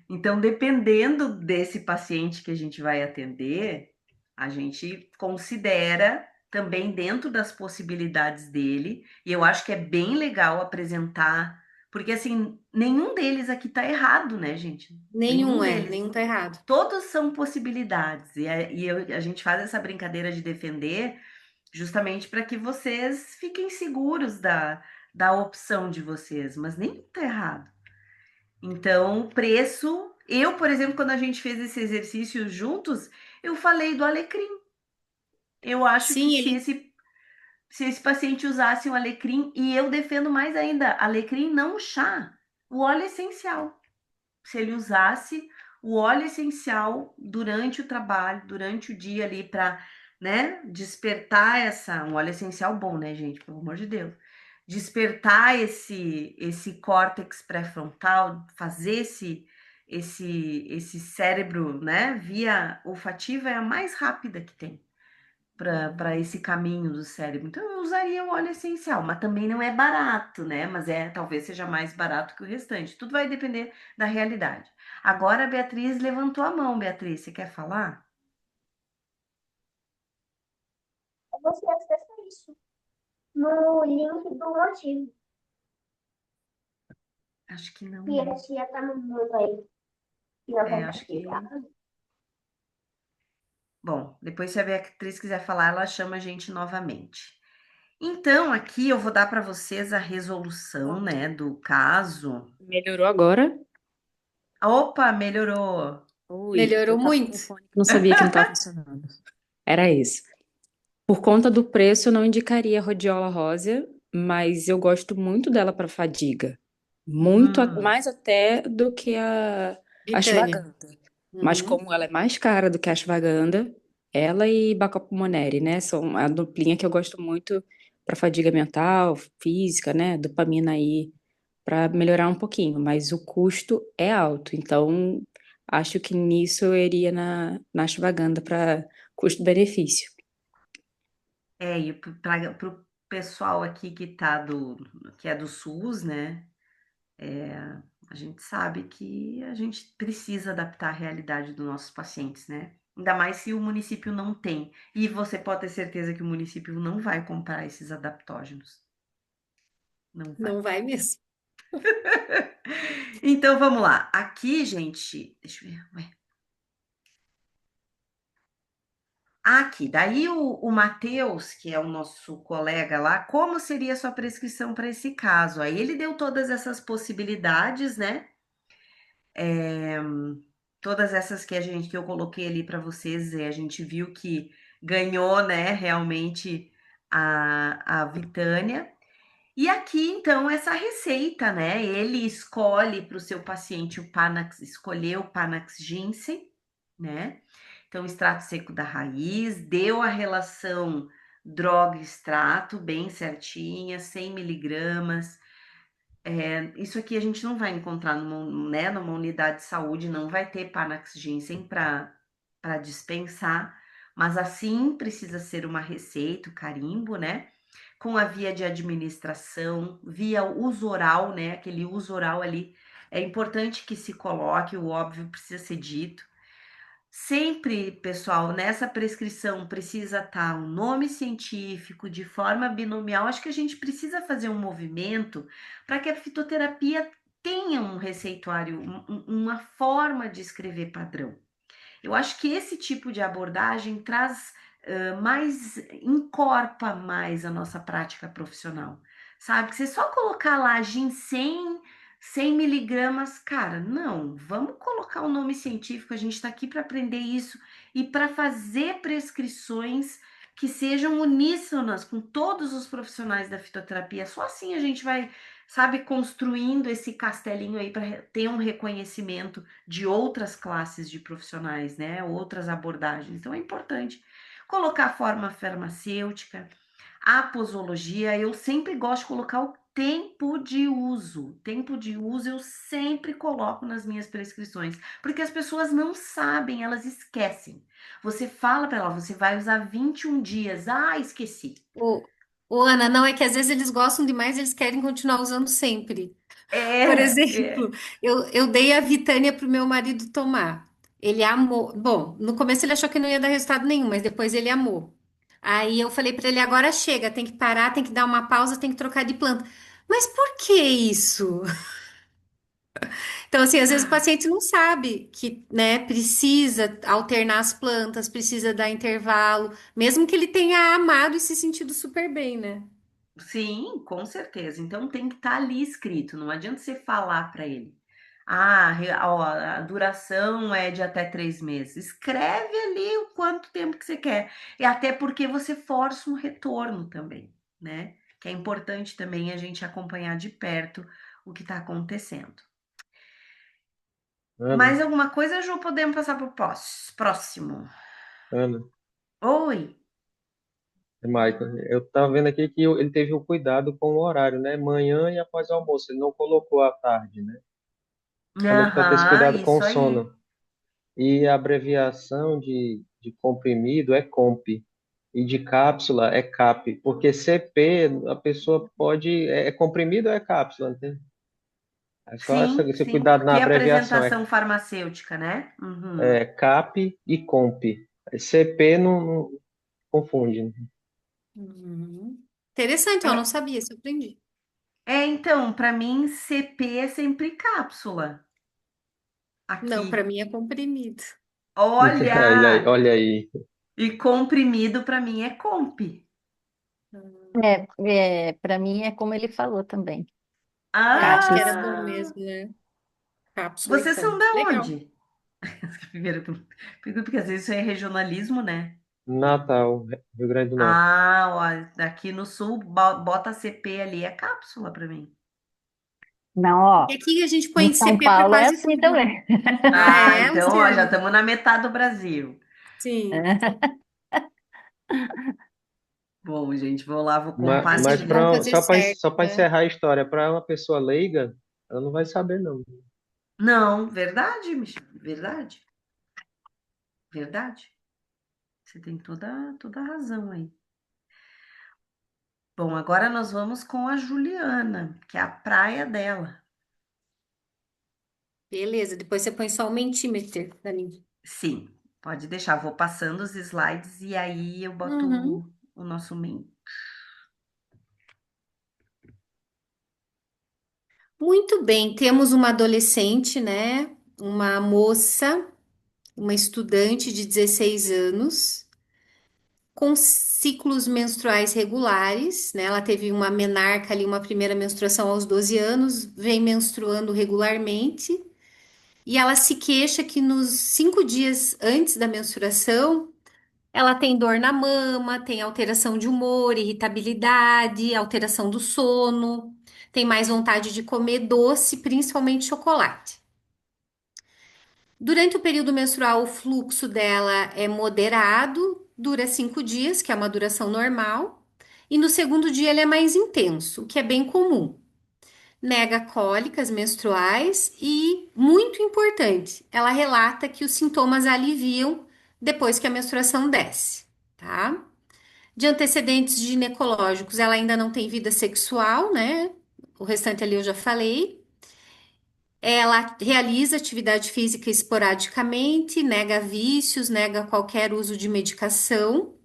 Então, dependendo desse paciente que a gente vai atender, a gente considera também dentro das possibilidades dele, e eu acho que é bem legal apresentar, porque assim, nenhum deles aqui tá errado, né, gente? Nenhum deles. Nenhum tá errado. Todos são possibilidades, a gente faz essa brincadeira de defender justamente para que vocês fiquem seguros da opção de vocês, mas nenhum tá errado. Então, preço. Eu, por exemplo, quando a gente fez esse exercício juntos, eu falei do alecrim. Eu acho que Sim, ele. se esse paciente usasse o alecrim, e eu defendo mais ainda, alecrim não o chá, o óleo essencial. Se ele usasse o óleo essencial durante o trabalho, durante o dia ali, para, né, despertar um óleo essencial bom, né, gente, pelo amor de Deus, despertar esse córtex pré-frontal, fazer esse cérebro, né, via olfativa é a mais rápida que tem. para esse caminho do cérebro. Então eu usaria o óleo essencial, mas também não é barato, né? Mas talvez seja mais barato que o restante. Tudo vai depender da realidade. Agora a Beatriz levantou a mão. Beatriz, você quer falar? Você acessa isso no link do motivo. Acho que não, E né? esse já tá no mundo aí. Já vai Acho ficar. que. Bom, depois se a Beatriz quiser falar, ela chama a gente novamente. Então, aqui eu vou dar para vocês a resolução, né, do caso. Melhorou agora? Opa, melhorou. Ui, eu Melhorou tava com muito. fone que não sabia que não estava funcionando. Era isso. Por conta do preço, eu não indicaria a rhodiola rósea, mas eu gosto muito dela para fadiga. Muito, Hum, mais até do que a Vitânia. ashwagandha. Mas Uhum. como ela é mais cara do que a ashwagandha, ela e Bacopa-Moneri, né? São a duplinha que eu gosto muito para fadiga mental, física, né? Dopamina aí para melhorar um pouquinho, mas o custo é alto. Então, acho que nisso eu iria na ashwagandha para custo-benefício. e para o pessoal aqui que é do SUS, né? É, a gente sabe que a gente precisa adaptar a realidade dos nossos pacientes, né? Ainda mais se o município não tem. E você pode ter certeza que o município não vai comprar esses adaptógenos. Não vai. Não vai mesmo. Então vamos lá. Aqui, gente, deixa eu ver. Ué. Aqui, daí o Matheus, que é o nosso colega lá, como seria a sua prescrição para esse caso? Aí ele deu todas essas possibilidades, né? É, todas essas que eu coloquei ali para vocês, a gente viu que ganhou, né, realmente a Vitânia. E aqui, então, essa receita, né? Ele escolhe para o seu paciente o Panax, escolheu o Panax Ginseng, né? Então, extrato seco da raiz, deu a relação droga-extrato bem certinha, 100 miligramas. Isso aqui a gente não vai encontrar numa unidade de saúde, não vai ter Panax Ginseng para dispensar, mas assim precisa ser uma receita, o carimbo, né? Com a via de administração, via uso oral, né? Aquele uso oral ali. É importante que se coloque, o óbvio precisa ser dito. Sempre, pessoal, nessa prescrição precisa estar o nome científico de forma binomial. Acho que a gente precisa fazer um movimento para que a fitoterapia tenha um receituário, uma forma de escrever padrão. Eu acho que esse tipo de abordagem traz encorpa mais a nossa prática profissional, sabe? Que você só colocar lá ginseng 100 miligramas, cara, não, vamos colocar o nome científico, a gente está aqui para aprender isso e para fazer prescrições que sejam uníssonas com todos os profissionais da fitoterapia. Só assim a gente vai, sabe, construindo esse castelinho aí para ter um reconhecimento de outras classes de profissionais, né? Outras abordagens. Então é importante colocar a forma farmacêutica, a posologia. Eu sempre gosto de colocar o tempo de uso. Tempo de uso eu sempre coloco nas minhas prescrições, porque as pessoas não sabem, elas esquecem. Você fala para ela, você vai usar 21 dias. Ah, esqueci. O Ana, não é que às vezes eles gostam demais, eles querem continuar usando sempre. Por É. exemplo, eu dei a Vitânia para o meu marido tomar. Ele amou. Bom, no começo ele achou que não ia dar resultado nenhum, mas depois ele amou. Aí eu falei para ele: agora chega, tem que parar, tem que dar uma pausa, tem que trocar de planta. Mas por que isso? Então, assim, às vezes o paciente não sabe que, né, precisa alternar as plantas, precisa dar intervalo, mesmo que ele tenha amado e se sentido super bem, né? Sim, com certeza. Então tem que estar ali escrito. Não adianta você falar para ele. Ah, ó, a duração é de até 3 meses. Escreve ali o quanto tempo que você quer. E até porque você força um retorno também, né? Que é importante também a gente acompanhar de perto o que está acontecendo. Ana, Mais alguma coisa, Ju? Podemos passar para o próximo. Ana, Oi. é Michael, eu estava vendo aqui que ele teve o cuidado com o horário, né? Manhã e após o almoço, ele não colocou à tarde, né? Justamente para ter esse Aham, cuidado com o isso aí. sono. E a abreviação de comprimido é COMP. e de cápsula é CAP, porque CP a pessoa pode, é comprimido ou é cápsula, entende? É só Sim, esse sim, cuidado na porque a abreviação, apresentação farmacêutica, né? Uhum. é CAP e COMP. CP não confunde, né? Uhum. Interessante, eu não É, sabia, isso eu aprendi. então, para mim, CP é sempre cápsula Não, para aqui. mim é comprimido. Olha! Olha aí. E comprimido para mim é comp. Para mim é como ele falou também. É, acho que era Capes. bom Ah! mesmo, né? Cápsula, Vocês são então. da Legal. onde? Primeiro, porque às vezes isso é regionalismo, né? Natal, Rio Grande do Norte. Ah, ó, aqui no sul, bota CP ali, é cápsula para mim. Não, E ó, aqui a gente em põe São CP para Paulo é quase assim tudo, né? também. Ah, Ah, é, então, ó, já Luciane? estamos na metade do Brasil. Sim. Bom, gente, vou lá, vou Mas Vamos compartilhar. fazer certo, só para né? encerrar a história, para uma pessoa leiga, ela não vai saber, não. Não, verdade, Michel, verdade, verdade. Você tem toda a razão aí. Bom, agora nós vamos com a Juliana, que é a praia dela. Beleza, depois você põe só o mentímetro, Dani. Sim, pode deixar, vou passando os slides e aí eu boto Uhum. o nosso main. Muito bem, temos uma adolescente, né? Uma moça, uma estudante de 16 anos, com ciclos menstruais regulares, né? Ela teve uma menarca ali, uma primeira menstruação aos 12 anos, vem menstruando regularmente, e ela se queixa que nos 5 dias antes da menstruação, ela tem dor na mama, tem alteração de humor, irritabilidade, alteração do sono, tem mais vontade de comer doce, principalmente chocolate. Durante o período menstrual, o fluxo dela é moderado, dura 5 dias, que é uma duração normal, e no segundo dia ele é mais intenso, o que é bem comum. Nega cólicas menstruais e, muito importante, ela relata que os sintomas aliviam depois que a menstruação desce, tá? De antecedentes ginecológicos, ela ainda não tem vida sexual, né? O restante ali eu já falei. Ela realiza atividade física esporadicamente, nega vícios, nega qualquer uso de medicação.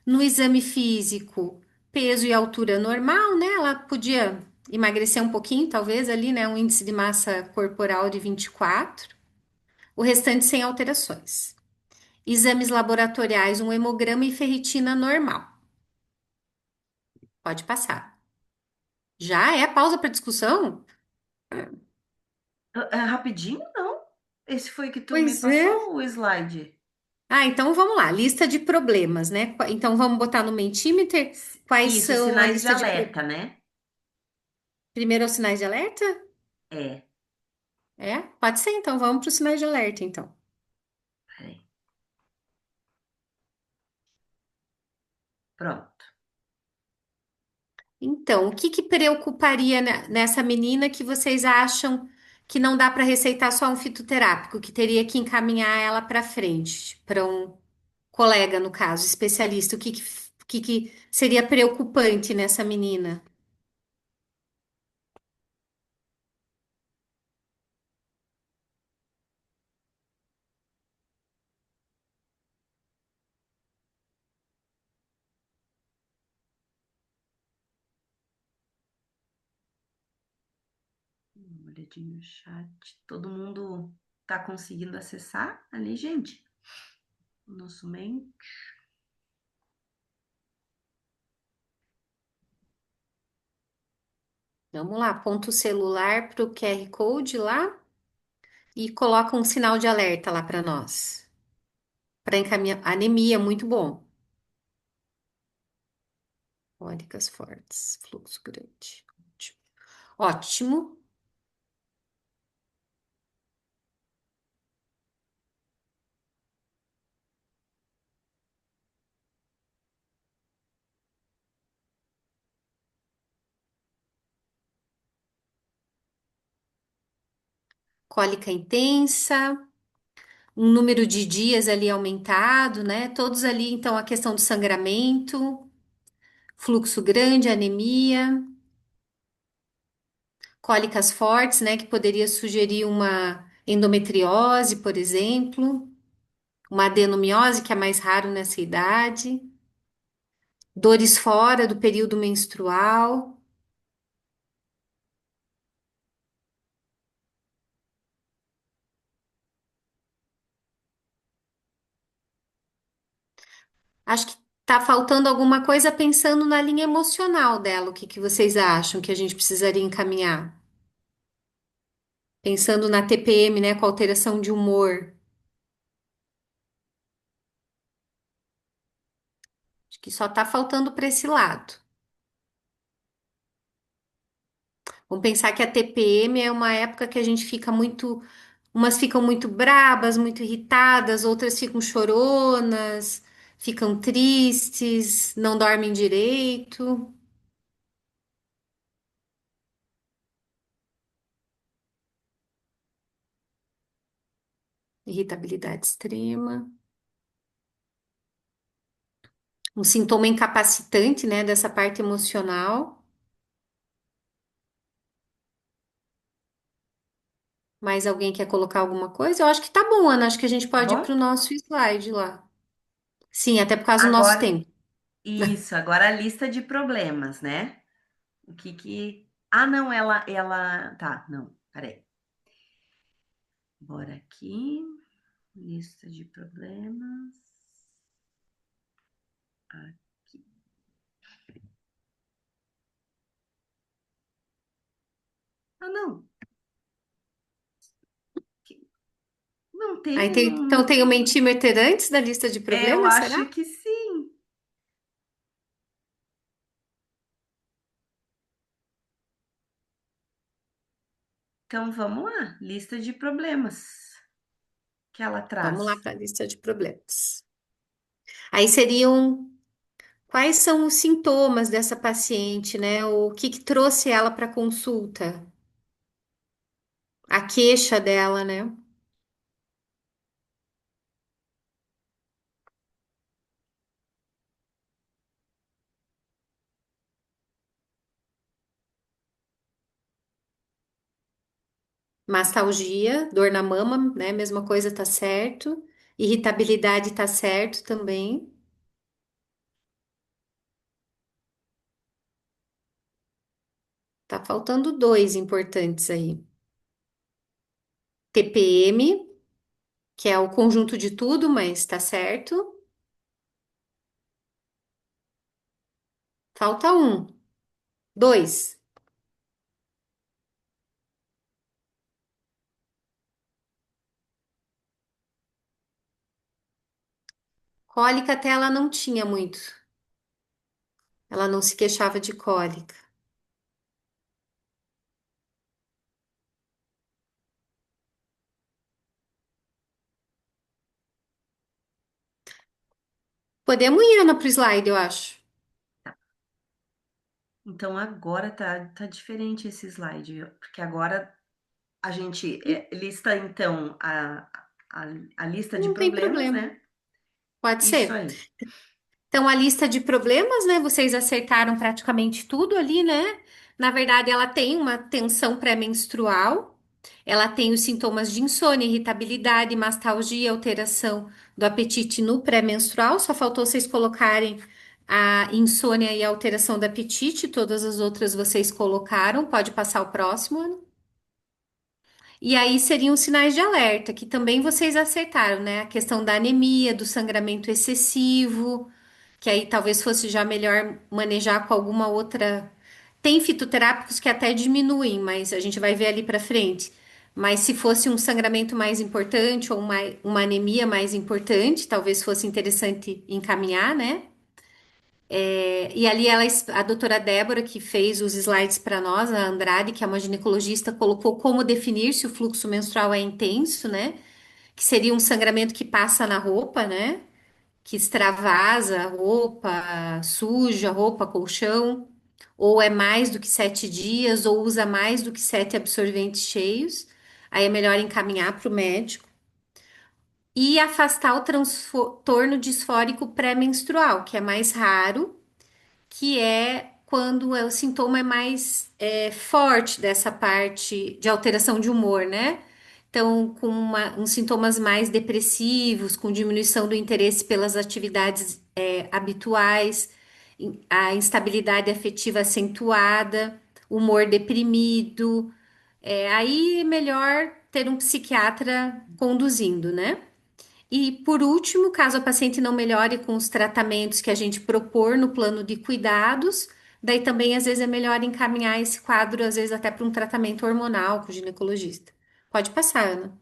No exame físico, peso e altura normal, né? Ela podia emagrecer um pouquinho, talvez ali, né? Um índice de massa corporal de 24. O restante sem alterações. Exames laboratoriais, um hemograma e ferritina normal. Pode passar. Já é pausa para discussão? Rapidinho, não. Esse foi que tu me Pois é. passou o slide. Ah, então vamos lá. Lista de problemas, né? Então vamos botar no Mentimeter quais Isso, são a sinais de lista de alerta, né? Primeiro é os sinais de alerta? É, É? Pode ser, então vamos para os sinais de alerta, então. peraí. Pronto. Então, o que que preocuparia nessa menina que vocês acham que não dá para receitar só um fitoterápico, que teria que encaminhar ela para frente, para um colega, no caso, especialista? O que que seria preocupante nessa menina? Uma olhadinha no chat. Todo mundo tá conseguindo acessar ali, gente? O nosso main. Vamos lá, aponta o celular para o QR Code lá e coloca um sinal de alerta lá para nós. Para encaminhar. Anemia, muito bom. Cólicas fortes, fluxo grande. Ótimo. Ótimo. Cólica intensa. um número de dias ali aumentado, né? Todos ali, então, a questão do sangramento, fluxo grande, anemia, cólicas fortes, né? Que poderia sugerir uma endometriose, por exemplo, uma adenomiose, que é mais raro nessa idade, dores fora do período menstrual. Acho que tá faltando alguma coisa pensando na linha emocional dela. O que que vocês acham que a gente precisaria encaminhar? Pensando na TPM, né, com alteração de humor. Acho que só tá faltando para esse lado. Vamos pensar que a TPM é uma época que a gente fica muito, umas ficam muito brabas, muito irritadas, outras ficam choronas, ficam tristes, não dormem direito, irritabilidade extrema. Um sintoma incapacitante, né, dessa parte emocional. Mais alguém quer colocar alguma coisa? Eu acho que tá bom, Ana. Acho que a gente Tá pode ir para o bom? nosso slide lá. Sim, até por causa do nosso Agora, tempo. isso, agora a lista de problemas, né? O que que. Ah, não, ela. Tá, não, peraí. Bora aqui. Lista de problemas. Aqui. Ah, não. Não tem Aí tem, então um. tem o mentimeter antes da lista de É, eu problemas, será? acho que sim. Então vamos lá. Lista de problemas que ela Vamos lá traz. para a lista de problemas. Aí seriam quais são os sintomas dessa paciente, né? O que que trouxe ela para consulta? A queixa dela, né? Mastalgia, dor na mama, né? Mesma coisa tá certo. Irritabilidade tá certo também. Tá faltando dois importantes aí. TPM, que é o conjunto de tudo, mas tá certo. Falta um. Dois. Cólica até ela não tinha muito. Ela não se queixava de cólica. Podemos ir, Ana, pro slide, eu acho. Então agora tá diferente esse slide, porque agora a gente lista então a lista de Não tem problemas, problema. né? Pode Isso ser. aí. Então, a lista de problemas, né? Vocês acertaram praticamente tudo ali, né? Na verdade, ela tem uma tensão pré-menstrual, ela tem os sintomas de insônia, irritabilidade, mastalgia, alteração do apetite no pré-menstrual. Só faltou vocês colocarem a insônia e a alteração do apetite, todas as outras vocês colocaram. Pode passar o próximo, Ana. E aí seriam os sinais de alerta, que também vocês acertaram, né? A questão da anemia, do sangramento excessivo, que aí talvez fosse já melhor manejar com alguma outra. Tem fitoterápicos que até diminuem, mas a gente vai ver ali para frente. Mas se fosse um sangramento mais importante ou uma anemia mais importante, talvez fosse interessante encaminhar, né? E ali a doutora Débora, que fez os slides para nós, a Andrade, que é uma ginecologista, colocou como definir se o fluxo menstrual é intenso, né? Que seria um sangramento que passa na roupa, né? Que extravasa a roupa, suja a roupa, colchão, ou é mais do que 7 dias, ou usa mais do que 7 absorventes cheios. Aí é melhor encaminhar para o médico. e afastar o transtorno disfórico pré-menstrual, que é mais raro, que é quando o sintoma é mais forte dessa parte de alteração de humor, né? Então, com uns sintomas mais depressivos, com diminuição do interesse pelas atividades habituais, a instabilidade afetiva acentuada, humor deprimido. Aí é melhor ter um psiquiatra conduzindo, né? E por último, caso a paciente não melhore com os tratamentos que a gente propor no plano de cuidados, daí também às vezes é melhor encaminhar esse quadro, às vezes até para um tratamento hormonal com o ginecologista. Pode passar, Ana.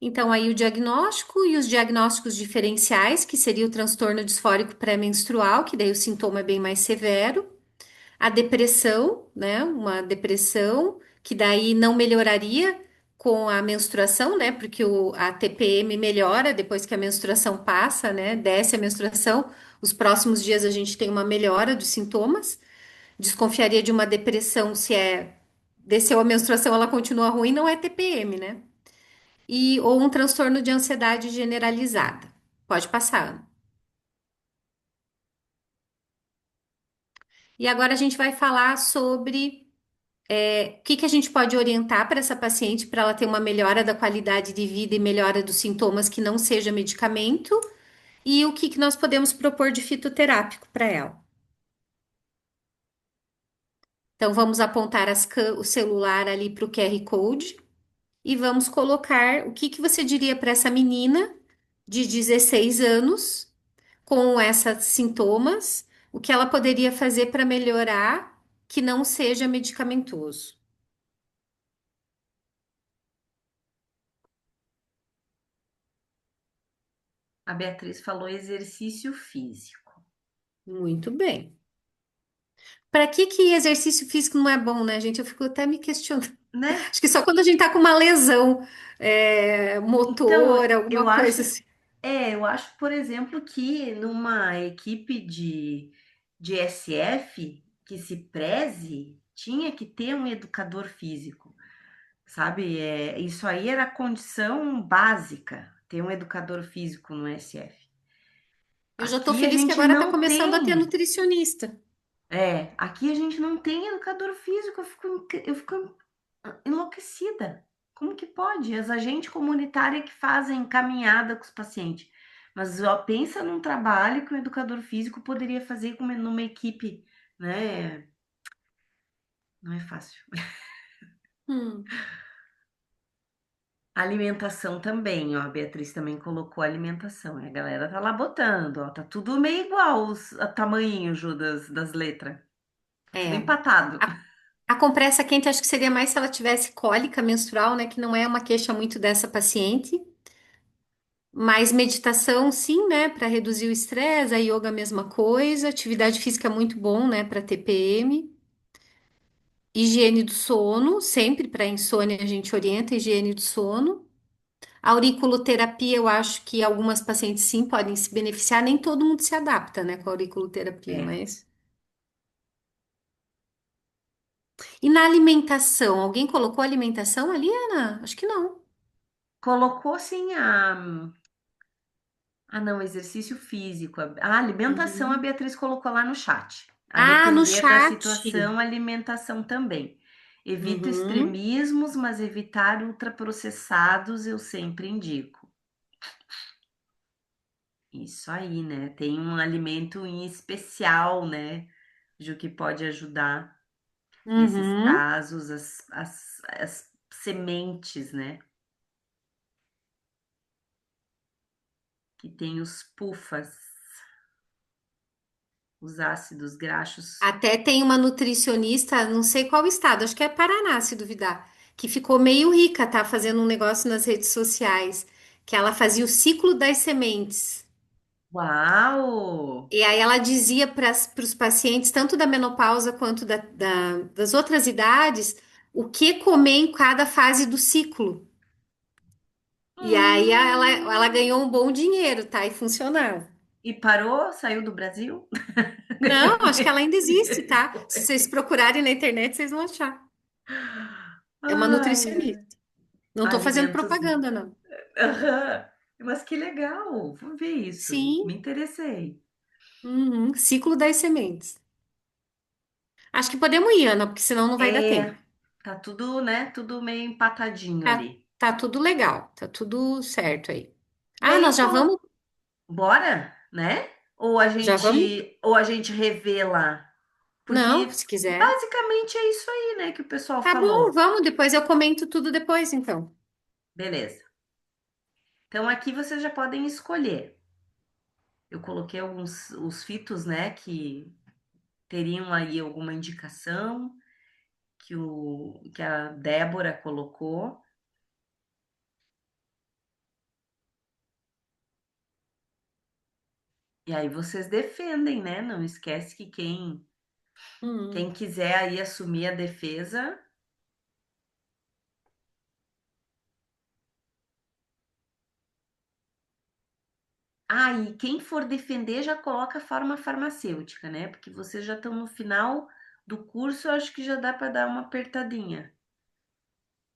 Então, aí o diagnóstico e os diagnósticos diferenciais, que seria o transtorno disfórico pré-menstrual, que daí o sintoma é bem mais severo. A depressão, né? Uma depressão que daí não melhoraria com a menstruação, né? Porque a TPM melhora depois que a menstruação passa, né? Desce a menstruação, os próximos dias a gente tem uma melhora dos sintomas. Desconfiaria de uma depressão se desceu a menstruação, ela continua ruim, não é TPM, né? Ou um transtorno de ansiedade generalizada. Pode passar, Ana. E agora a gente vai falar sobre o que que a gente pode orientar para essa paciente para ela ter uma melhora da qualidade de vida e melhora dos sintomas que não seja medicamento e o que que nós podemos propor de fitoterápico para ela. Então, vamos apontar o celular ali para o QR Code e vamos colocar o que que você diria para essa menina de 16 anos com esses sintomas, o que ela poderia fazer para melhorar que não seja medicamentoso. A Beatriz falou exercício físico, Muito bem. Para que exercício físico não é bom, né, gente? Eu fico até me questionando. né? Acho que só quando a gente tá com uma lesão Então, motor, alguma eu acho, coisa assim. eu acho, por exemplo, que numa equipe de SF que se preze, tinha que ter um educador físico, sabe? Isso aí era a condição básica, ter um educador físico no SF. Eu já tô Aqui a feliz que gente agora tá não começando a ter tem. nutricionista. Aqui a gente não tem educador físico, eu fico enlouquecida. Como que pode? As agentes comunitárias que fazem caminhada com os pacientes. Mas ó, pensa num trabalho que um educador físico poderia fazer numa equipe, né? Não é fácil. Hum, Alimentação também, ó. A Beatriz também colocou alimentação. E a galera tá lá botando, ó. Tá tudo meio igual a tamanho, Ju, das letras. Tudo é. empatado. A compressa quente acho que seria mais se ela tivesse cólica menstrual, né? Que não é uma queixa muito dessa paciente. Mas meditação, sim, né? Para reduzir o estresse, a yoga, a mesma coisa. Atividade física é muito bom, né? Para TPM. Higiene do sono, sempre para insônia a gente orienta a higiene do sono. A auriculoterapia, eu acho que algumas pacientes sim podem se beneficiar, nem todo mundo se adapta, né, com a auriculoterapia, É. mas. E na alimentação, alguém colocou alimentação ali, Ana? Acho que não. Colocou assim não, exercício físico. A alimentação a Uhum. Beatriz colocou lá no chat. A Ah, no depender da chat. situação, alimentação também. Evito Uhum. extremismos, mas evitar ultraprocessados eu sempre indico. Isso aí, né? Tem um alimento em especial, né, Ju, que pode ajudar nesses Uhum. casos, as sementes, né? Que tem os pufas, os ácidos graxos. Até tem uma nutricionista, não sei qual estado, acho que é Paraná, se duvidar, que ficou meio rica, tá? Fazendo um negócio nas redes sociais, que ela fazia o ciclo das sementes. Uau! E aí ela dizia para os pacientes, tanto da menopausa quanto das outras idades, o que comer em cada fase do ciclo. E aí ela Hum. ganhou um bom dinheiro, tá? E funcionava. E parou? Saiu do Brasil? Não, acho que ela ainda existe, tá? Se vocês procurarem na internet, vocês vão achar. É uma Ai, ai. nutricionista. Não estou fazendo alimentos. propaganda, não. Aham. Mas que legal, vou ver isso, me Sim, interessei. uhum, ciclo das sementes. Acho que podemos ir, Ana, porque senão não vai dar É, tempo. tá tudo, né, tudo meio empatadinho Tá, ali. tá tudo legal, tá tudo certo aí. E Ah, nós aí, bora, né? já vamos? Ou a gente revê lá, Não, porque se quiser. basicamente é isso aí, né, que o pessoal Tá bom, falou. vamos, depois eu comento tudo depois, então. Beleza. Então aqui vocês já podem escolher. Eu coloquei alguns os fitos, né, que teriam aí alguma indicação que a Débora colocou. E aí vocês defendem, né? Não esquece que quem Hum. quiser aí assumir a defesa. Ah, e quem for defender já coloca a forma farmacêutica, né? Porque vocês já estão no final do curso, eu acho que já dá para dar uma apertadinha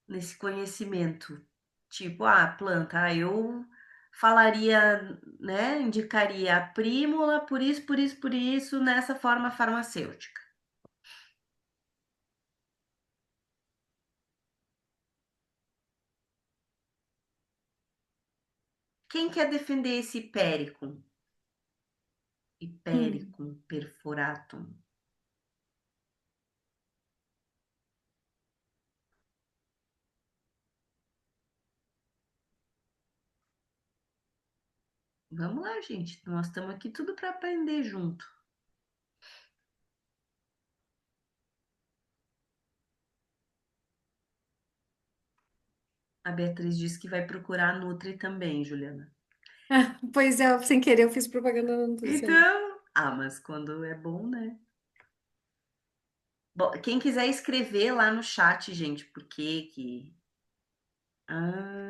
nesse conhecimento. Tipo, planta, eu falaria, né? Indicaria a prímula por isso, nessa forma farmacêutica. Quem quer defender esse hipéricum? Hum. Hipericum perforatum. Vamos lá, gente. Nós estamos aqui tudo para aprender junto. A Beatriz disse que vai procurar a Nutri também, Juliana. Pois é, sem querer eu fiz propaganda da nutricionista. Então, mas quando é bom, né? Bom, quem quiser escrever lá no chat, gente, por que que...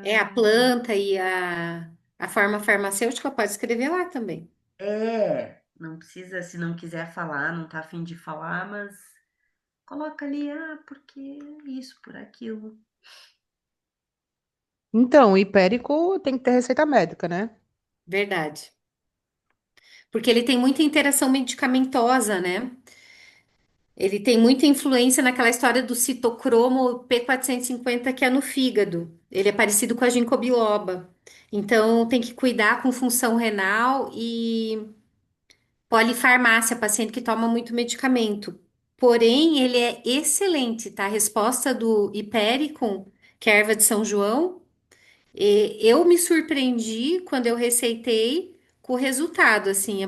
É a Ah, planta e a forma farmacêutica, pode escrever lá também. não precisa, se não quiser falar, não tá afim de falar, mas coloca ali, porque isso, por aquilo. Então, o hipérico tem que ter receita médica, né? Verdade. Porque ele tem muita interação medicamentosa, né? Ele tem muita influência naquela história do citocromo P450 que é no fígado. Ele é parecido com a ginkgo biloba. Então, tem que cuidar com função renal e polifarmácia, paciente que toma muito medicamento. Porém, ele é excelente, tá? A resposta do Hipericon, que é a erva de São João, eu me surpreendi quando eu receitei com o resultado, assim,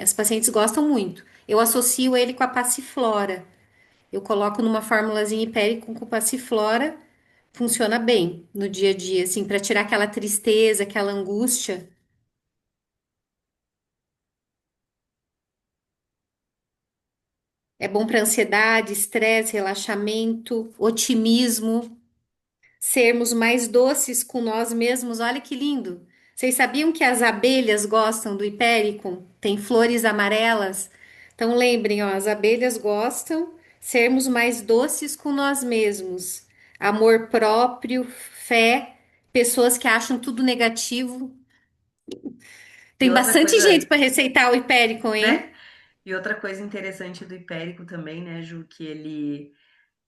as pacientes gostam muito. Eu associo ele com a passiflora. Eu coloco numa formulazinha Hipericon com passiflora, funciona bem no dia a dia, assim, para tirar aquela tristeza, aquela angústia. É bom para ansiedade, estresse, relaxamento, otimismo, sermos mais doces com nós mesmos. Olha que lindo! Vocês sabiam que as abelhas gostam do hipéricum? Tem flores amarelas? Então lembrem, ó, as abelhas gostam sermos mais doces com nós mesmos. Amor próprio, fé, pessoas que acham tudo negativo. E Tem outra bastante coisa, gente para receitar o hipéricum, né? hein? E outra coisa interessante do hipérico também, né, Ju, que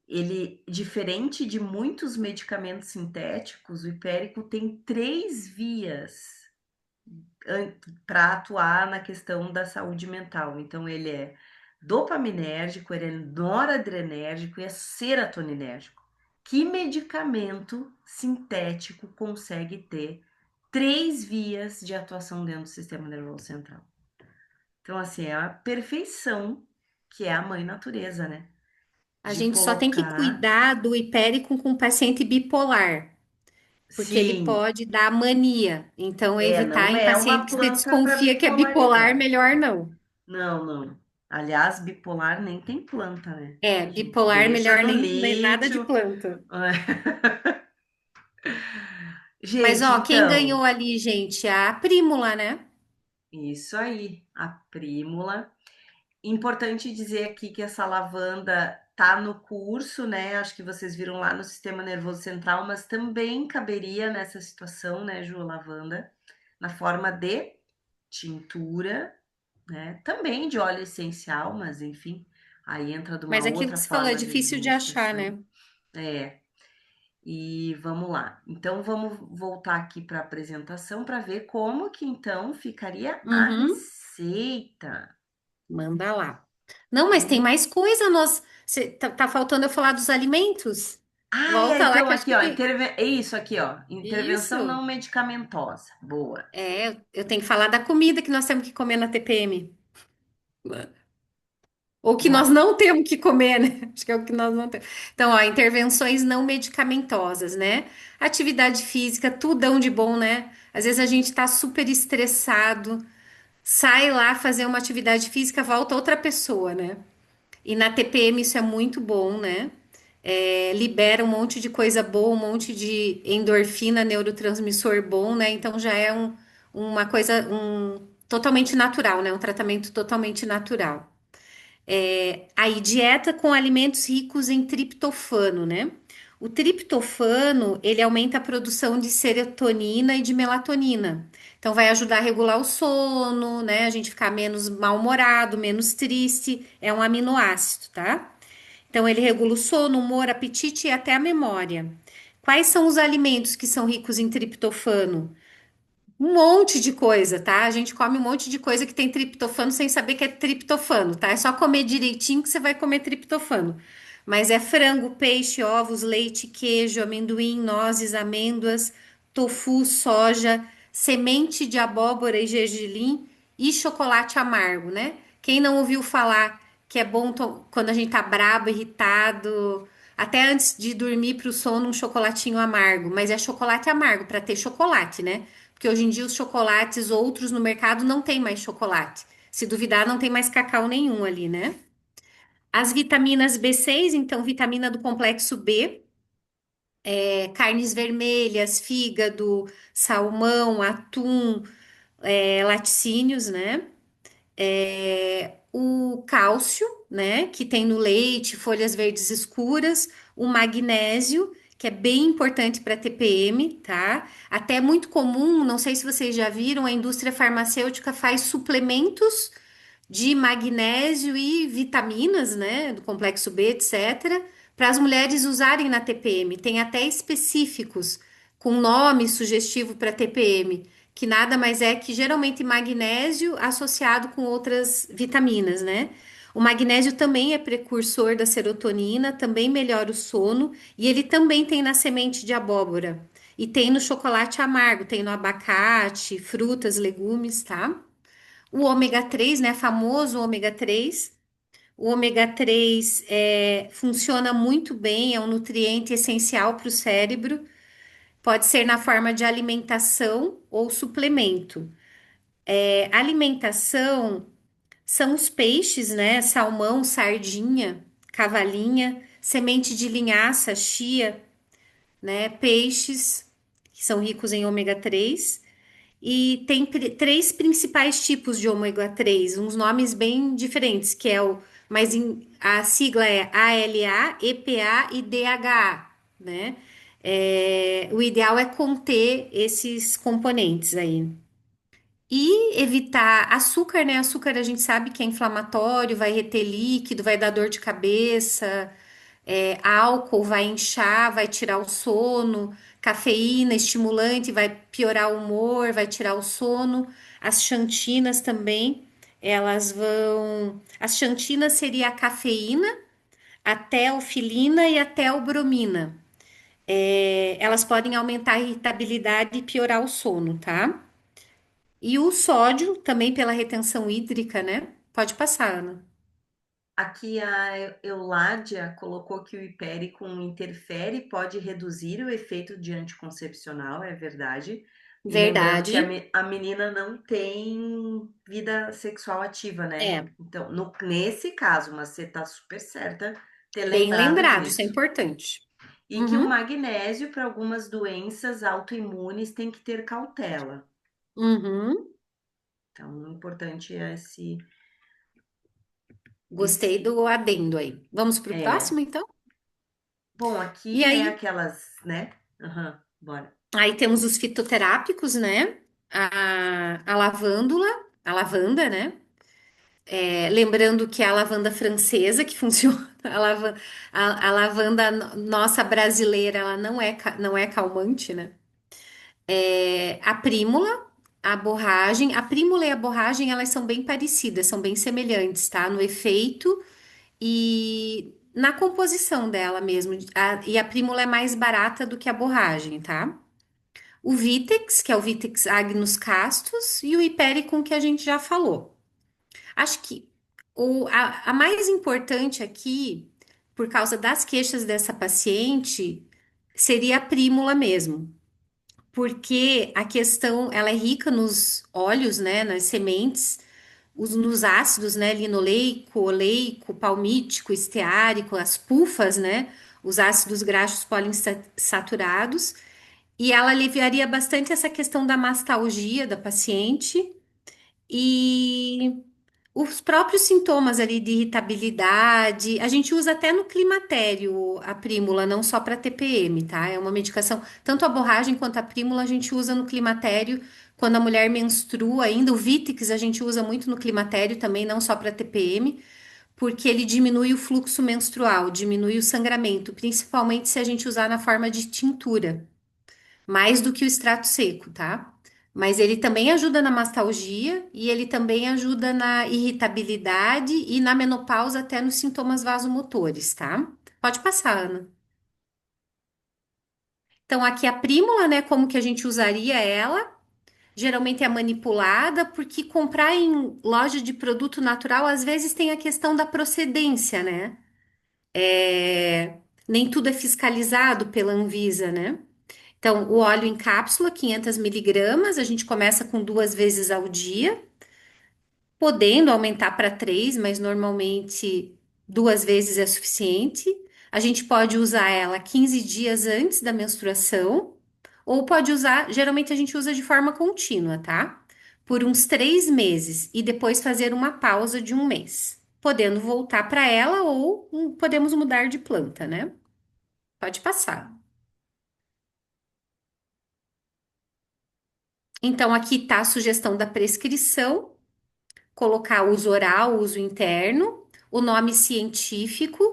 ele, diferente de muitos medicamentos sintéticos, o hipérico tem 3 vias para atuar na questão da saúde mental. Então, ele é dopaminérgico, ele é noradrenérgico e é serotoninérgico. Que medicamento sintético consegue ter 3 vias de atuação dentro do sistema nervoso central? Então, assim, é a perfeição que é a mãe natureza, né? A De gente só tem que colocar. cuidar do hipéricum com paciente bipolar, porque ele Sim, pode dar mania. Então, evitar não em é uma paciente que você planta para desconfia que é bipolar, bipolaridade. melhor não. Não, não. Aliás, bipolar nem tem planta, né? É, A gente bipolar, deixa melhor no nem nada de lítio. planta. Mas, Gente, ó, quem então, ganhou ali, gente? A Prímula, né? isso aí, a prímula. Importante dizer aqui que essa lavanda tá no curso, né? Acho que vocês viram lá no sistema nervoso central, mas também caberia nessa situação, né, Ju, lavanda, na forma de tintura, né? Também de óleo essencial, mas enfim, aí entra de uma Mas aquilo outra que você falou é forma de difícil de achar, administração. né? É, e vamos lá. Então vamos voltar aqui para a apresentação para ver como que então ficaria a Uhum. receita. Manda lá. Não, mas tem mais coisa, tá faltando eu falar dos alimentos? Volta lá Então que eu acho aqui, que ó, tem. é isso aqui, ó, intervenção Isso. não medicamentosa. Boa. Eu tenho que falar da comida que nós temos que comer na TPM. Ou que nós Bora. não temos que comer, né? Acho que é o que nós não temos. Então, ó, intervenções não medicamentosas, né? Atividade física, tudão de bom, né? Às vezes a gente tá super estressado, sai lá fazer uma atividade física, volta outra pessoa, né? E na TPM isso é muito bom, né? Libera um monte de coisa boa, um monte de endorfina, neurotransmissor bom, né? Então já é uma coisa totalmente natural, né? Um tratamento totalmente natural. Aí, dieta com alimentos ricos em triptofano, né? O triptofano, ele aumenta a produção de serotonina e de melatonina. Então, vai ajudar a regular o sono, né? A gente ficar menos mal-humorado, menos triste. É um aminoácido, tá? Então, ele regula o sono, humor, apetite e até a memória. Quais são os alimentos que são ricos em triptofano? Um monte de coisa, tá? A gente come um monte de coisa que tem triptofano sem saber que é triptofano, tá? É só comer direitinho que você vai comer triptofano. Mas é frango, peixe, ovos, leite, queijo, amendoim, nozes, amêndoas, tofu, soja, semente de abóbora e gergelim e chocolate amargo, né? Quem não ouviu falar que é bom quando a gente tá brabo, irritado, até antes de dormir para o sono, um chocolatinho amargo, mas é chocolate amargo para ter chocolate, né? Porque hoje em dia os chocolates outros no mercado não tem mais chocolate. Se duvidar, não tem mais cacau nenhum ali, né? As vitaminas B6, então, vitamina do complexo B, carnes vermelhas, fígado, salmão, atum, laticínios, né? O cálcio, né, que tem no leite, folhas verdes escuras, o magnésio, que é bem importante para TPM, tá? Até é muito comum, não sei se vocês já viram, a indústria farmacêutica faz suplementos de magnésio e vitaminas, né, do complexo B, etc., para as mulheres usarem na TPM. Tem até específicos com nome sugestivo para TPM, que nada mais é que geralmente magnésio associado com outras vitaminas, né? O magnésio também é precursor da serotonina, também melhora o sono e ele também tem na semente de abóbora. E tem no chocolate amargo, tem no abacate, frutas, legumes, tá? O ômega 3, né? Famoso ômega 3. O ômega 3 funciona muito bem, é um nutriente essencial para o cérebro. Pode ser na forma de alimentação ou suplemento. Alimentação são os peixes, né? Salmão, sardinha, cavalinha, semente de linhaça, chia, né? Peixes que são ricos em ômega 3. E tem três principais tipos de ômega 3, uns nomes bem diferentes, que é a sigla é ALA, EPA e DHA, né? O ideal é conter esses componentes aí. E evitar açúcar, né? Açúcar a gente sabe que é inflamatório, vai reter líquido, vai dar dor de cabeça. Álcool vai inchar, vai tirar o sono. Cafeína, estimulante, vai piorar o humor, vai tirar o sono. As xantinas também, elas vão. As xantinas seria a cafeína, a teofilina e a teobromina. Elas podem aumentar a irritabilidade e piorar o sono, tá? E o sódio, também pela retenção hídrica, né? Pode passar, Ana. Aqui a Euládia colocou que o hipéricum interfere, pode reduzir o efeito de anticoncepcional, é verdade. E lembrando que Verdade. a menina não tem vida sexual ativa, né? É, Então, nesse caso, mas você tá super certa ter bem lembrado lembrado, isso é disso. importante. E que o Uhum, magnésio, para algumas doenças autoimunes, tem que ter cautela. uhum. Então, o importante é esse. Gostei do adendo aí. Vamos para o É. próximo, então? Bom, E aqui, né, aí, aquelas, né? Aham, bora. aí temos os fitoterápicos, né? A lavândula, a lavanda, né? Lembrando que é a lavanda francesa que funciona, a lavanda nossa brasileira, ela não é calmante, né? A prímula, a borragem, a prímula e a borragem, elas são bem parecidas, são bem semelhantes, tá? No efeito e na composição dela mesmo. E a prímula é mais barata do que a borragem, tá? O Vitex, que é o Vitex agnus castus, e o Hipericum, que a gente já falou. Acho que a mais importante aqui, por causa das queixas dessa paciente, seria a prímula mesmo, porque a questão, ela é rica nos óleos, né, nas sementes, nos ácidos, né, linoleico, oleico, palmítico, esteárico, as pufas, né, os ácidos graxos poliinsaturados, e ela aliviaria bastante essa questão da mastalgia da paciente e os próprios sintomas ali de irritabilidade, a gente usa até no climatério a prímula, não só para TPM, tá? É uma medicação, tanto a borragem quanto a prímula a gente usa no climatério quando a mulher menstrua ainda. O Vitex a gente usa muito no climatério também, não só para TPM, porque ele diminui o fluxo menstrual, diminui o sangramento, principalmente se a gente usar na forma de tintura mais do que o extrato seco, tá? Mas ele também ajuda na mastalgia e ele também ajuda na irritabilidade e na menopausa até nos sintomas vasomotores, tá? Pode passar, Ana. Então, aqui a prímula, né? Como que a gente usaria ela? Geralmente é manipulada, porque comprar em loja de produto natural, às vezes tem a questão da procedência, né? Nem tudo é fiscalizado pela Anvisa, né? Então, o óleo em cápsula, 500 miligramas, a gente começa com 2 vezes ao dia, podendo aumentar para três, mas normalmente 2 vezes é suficiente. A gente pode usar ela 15 dias antes da menstruação, ou pode usar, geralmente a gente usa de forma contínua, tá? Por uns 3 meses e depois fazer uma pausa de um mês, podendo voltar para ela ou podemos mudar de planta, né? Pode passar. Então, aqui está a sugestão da prescrição. Colocar uso oral, uso interno, o nome científico,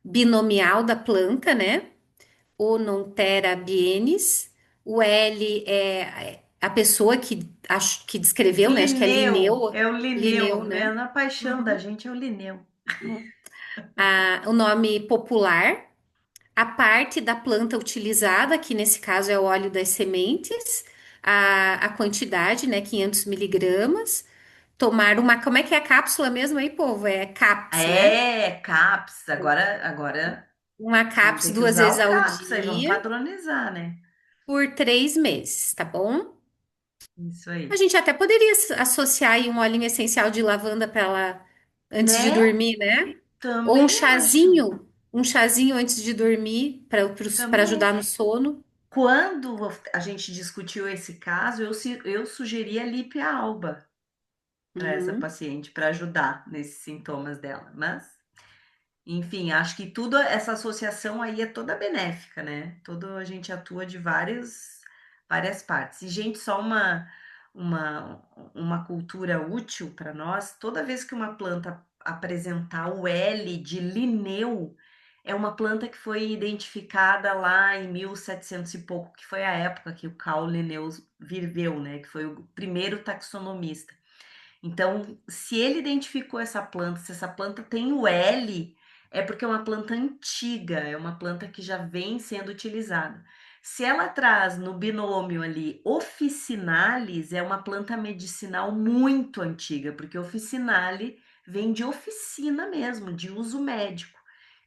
binomial da planta, né? Onontera bienes. O L é a pessoa que, acho, que descreveu, né? Acho que é Linneu, Linneu, é o Linneu, Linneu, é né? na paixão da Uhum. gente, é o Linneu. O nome popular, a parte da planta utilizada, que nesse caso é o óleo das sementes, a quantidade, né? 500 miligramas. Tomar uma. Como é que é a cápsula mesmo aí, povo? É CAPS, né? É, CAPS, agora Uma vamos CAPS ter que duas usar vezes o ao CAPS aí, vamos dia padronizar, né? por 3 meses, tá bom? Isso A aí. gente até poderia associar aí um olhinho essencial de lavanda para ela antes de Né? dormir, né? Ou Também acho. um chazinho antes de dormir para Também. ajudar no sono. Quando a gente discutiu esse caso, eu sugeri a Lipe Alba para essa Uhum. paciente, para ajudar nesses sintomas dela. Mas, enfim, acho que tudo, essa associação aí é toda benéfica, né? Todo a gente atua de várias partes. E, gente, só uma, uma cultura útil para nós, toda vez que uma planta apresentar o L de Linneu, é uma planta que foi identificada lá em 1700 e pouco, que foi a época que o Carl Linnaeus viveu, né? Que foi o primeiro taxonomista. Então, se ele identificou essa planta, se essa planta tem o L, é porque é uma planta antiga, é uma planta que já vem sendo utilizada. Se ela traz no binômio ali officinalis, é uma planta medicinal muito antiga, porque officinale vem de oficina mesmo, de uso médico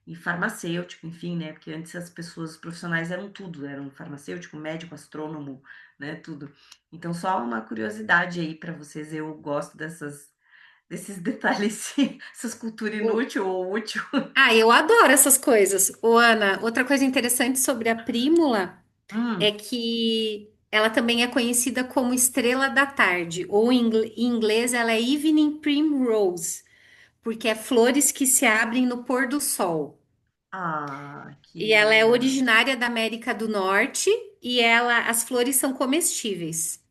e farmacêutico, enfim, né? Porque antes as pessoas os profissionais eram tudo, eram farmacêutico, médico, astrônomo, né? Tudo. Então, só uma curiosidade aí para vocês, eu gosto desses detalhes, essas cultura O- inútil ou útil. Eu adoro essas coisas. Ô, Ana, outra coisa interessante sobre a prímula é Hum, que ela também é conhecida como estrela da tarde, ou em inglês ela é Evening Primrose, porque é flores que se abrem no pôr do sol. Ah, que E ela é legal. originária da América do Norte e as flores são comestíveis.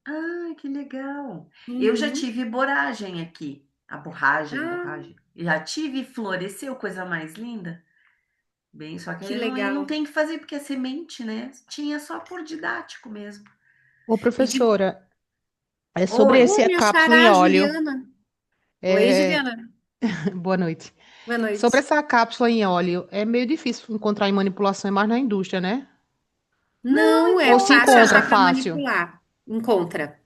Ah, que legal. Eu já Uhum. tive boragem aqui. A borragem, Ah, borragem. Já tive, floresceu, coisa mais linda. Bem, só que que aí não legal. tem que fazer porque é semente, né? Tinha só por didático mesmo. Ô, E de... professora, é sobre Oi, esse Oi, a minha cápsula em xará, óleo. Juliana. Oi, É, Juliana. boa noite. Boa Sobre noite. essa cápsula em óleo, é meio difícil encontrar em manipulação, é mais na indústria, né? não Não é Ou se fácil encontra achar para fácil? manipular. Encontra.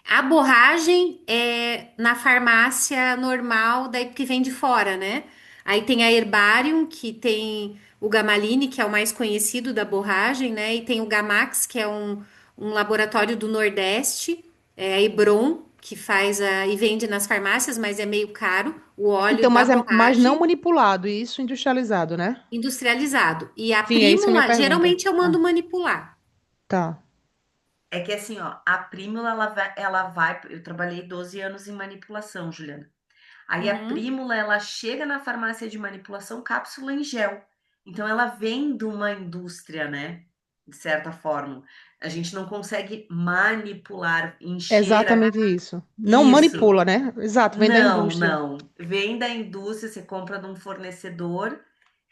A borragem é na farmácia normal, daí que vem de fora, né? Aí tem a Herbarium, que tem o Gamalini, que é o mais conhecido da borragem, né? E tem o Gamax, que é um laboratório do Nordeste, é a Hebron, que faz e vende nas farmácias, mas é meio caro, o óleo Então, da mas não borragem manipulado, e isso industrializado, né? industrializado. E a Sim, é isso que é a minha Prímula, pergunta. geralmente eu Ah, mando manipular. tá. é que assim, ó, a Prímula, eu trabalhei 12 anos em manipulação, Juliana. Aí a Uhum. Prímula, ela chega na farmácia de manipulação cápsula em gel. Então ela vem de uma indústria, né? De certa forma. A gente não consegue manipular, É encher exatamente isso. Não isso. manipula, né? Exato, vem da Não, indústria. não. Vem da indústria, você compra de um fornecedor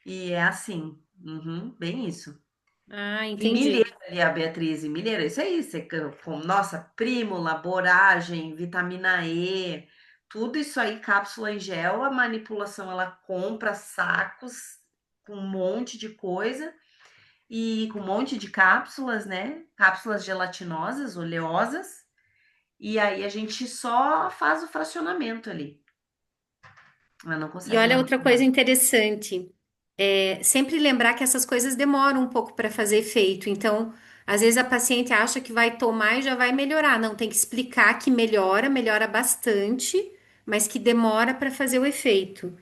e é assim. Uhum, bem isso. Ah, E milheira entendi. ali, a Beatriz, e milheira, isso aí, nossa, Prímula, boragem, vitamina E, tudo isso aí, cápsula em gel, a manipulação, ela compra sacos com um monte de coisa e com um monte de cápsulas, né? Cápsulas gelatinosas, oleosas, e aí a gente só faz o fracionamento ali, mas não E consegue olha outra coisa manipular. interessante, sempre lembrar que essas coisas demoram um pouco para fazer efeito. Então, às vezes a paciente acha que vai tomar e já vai melhorar. Não, tem que explicar que melhora, melhora bastante, mas que demora para fazer o efeito.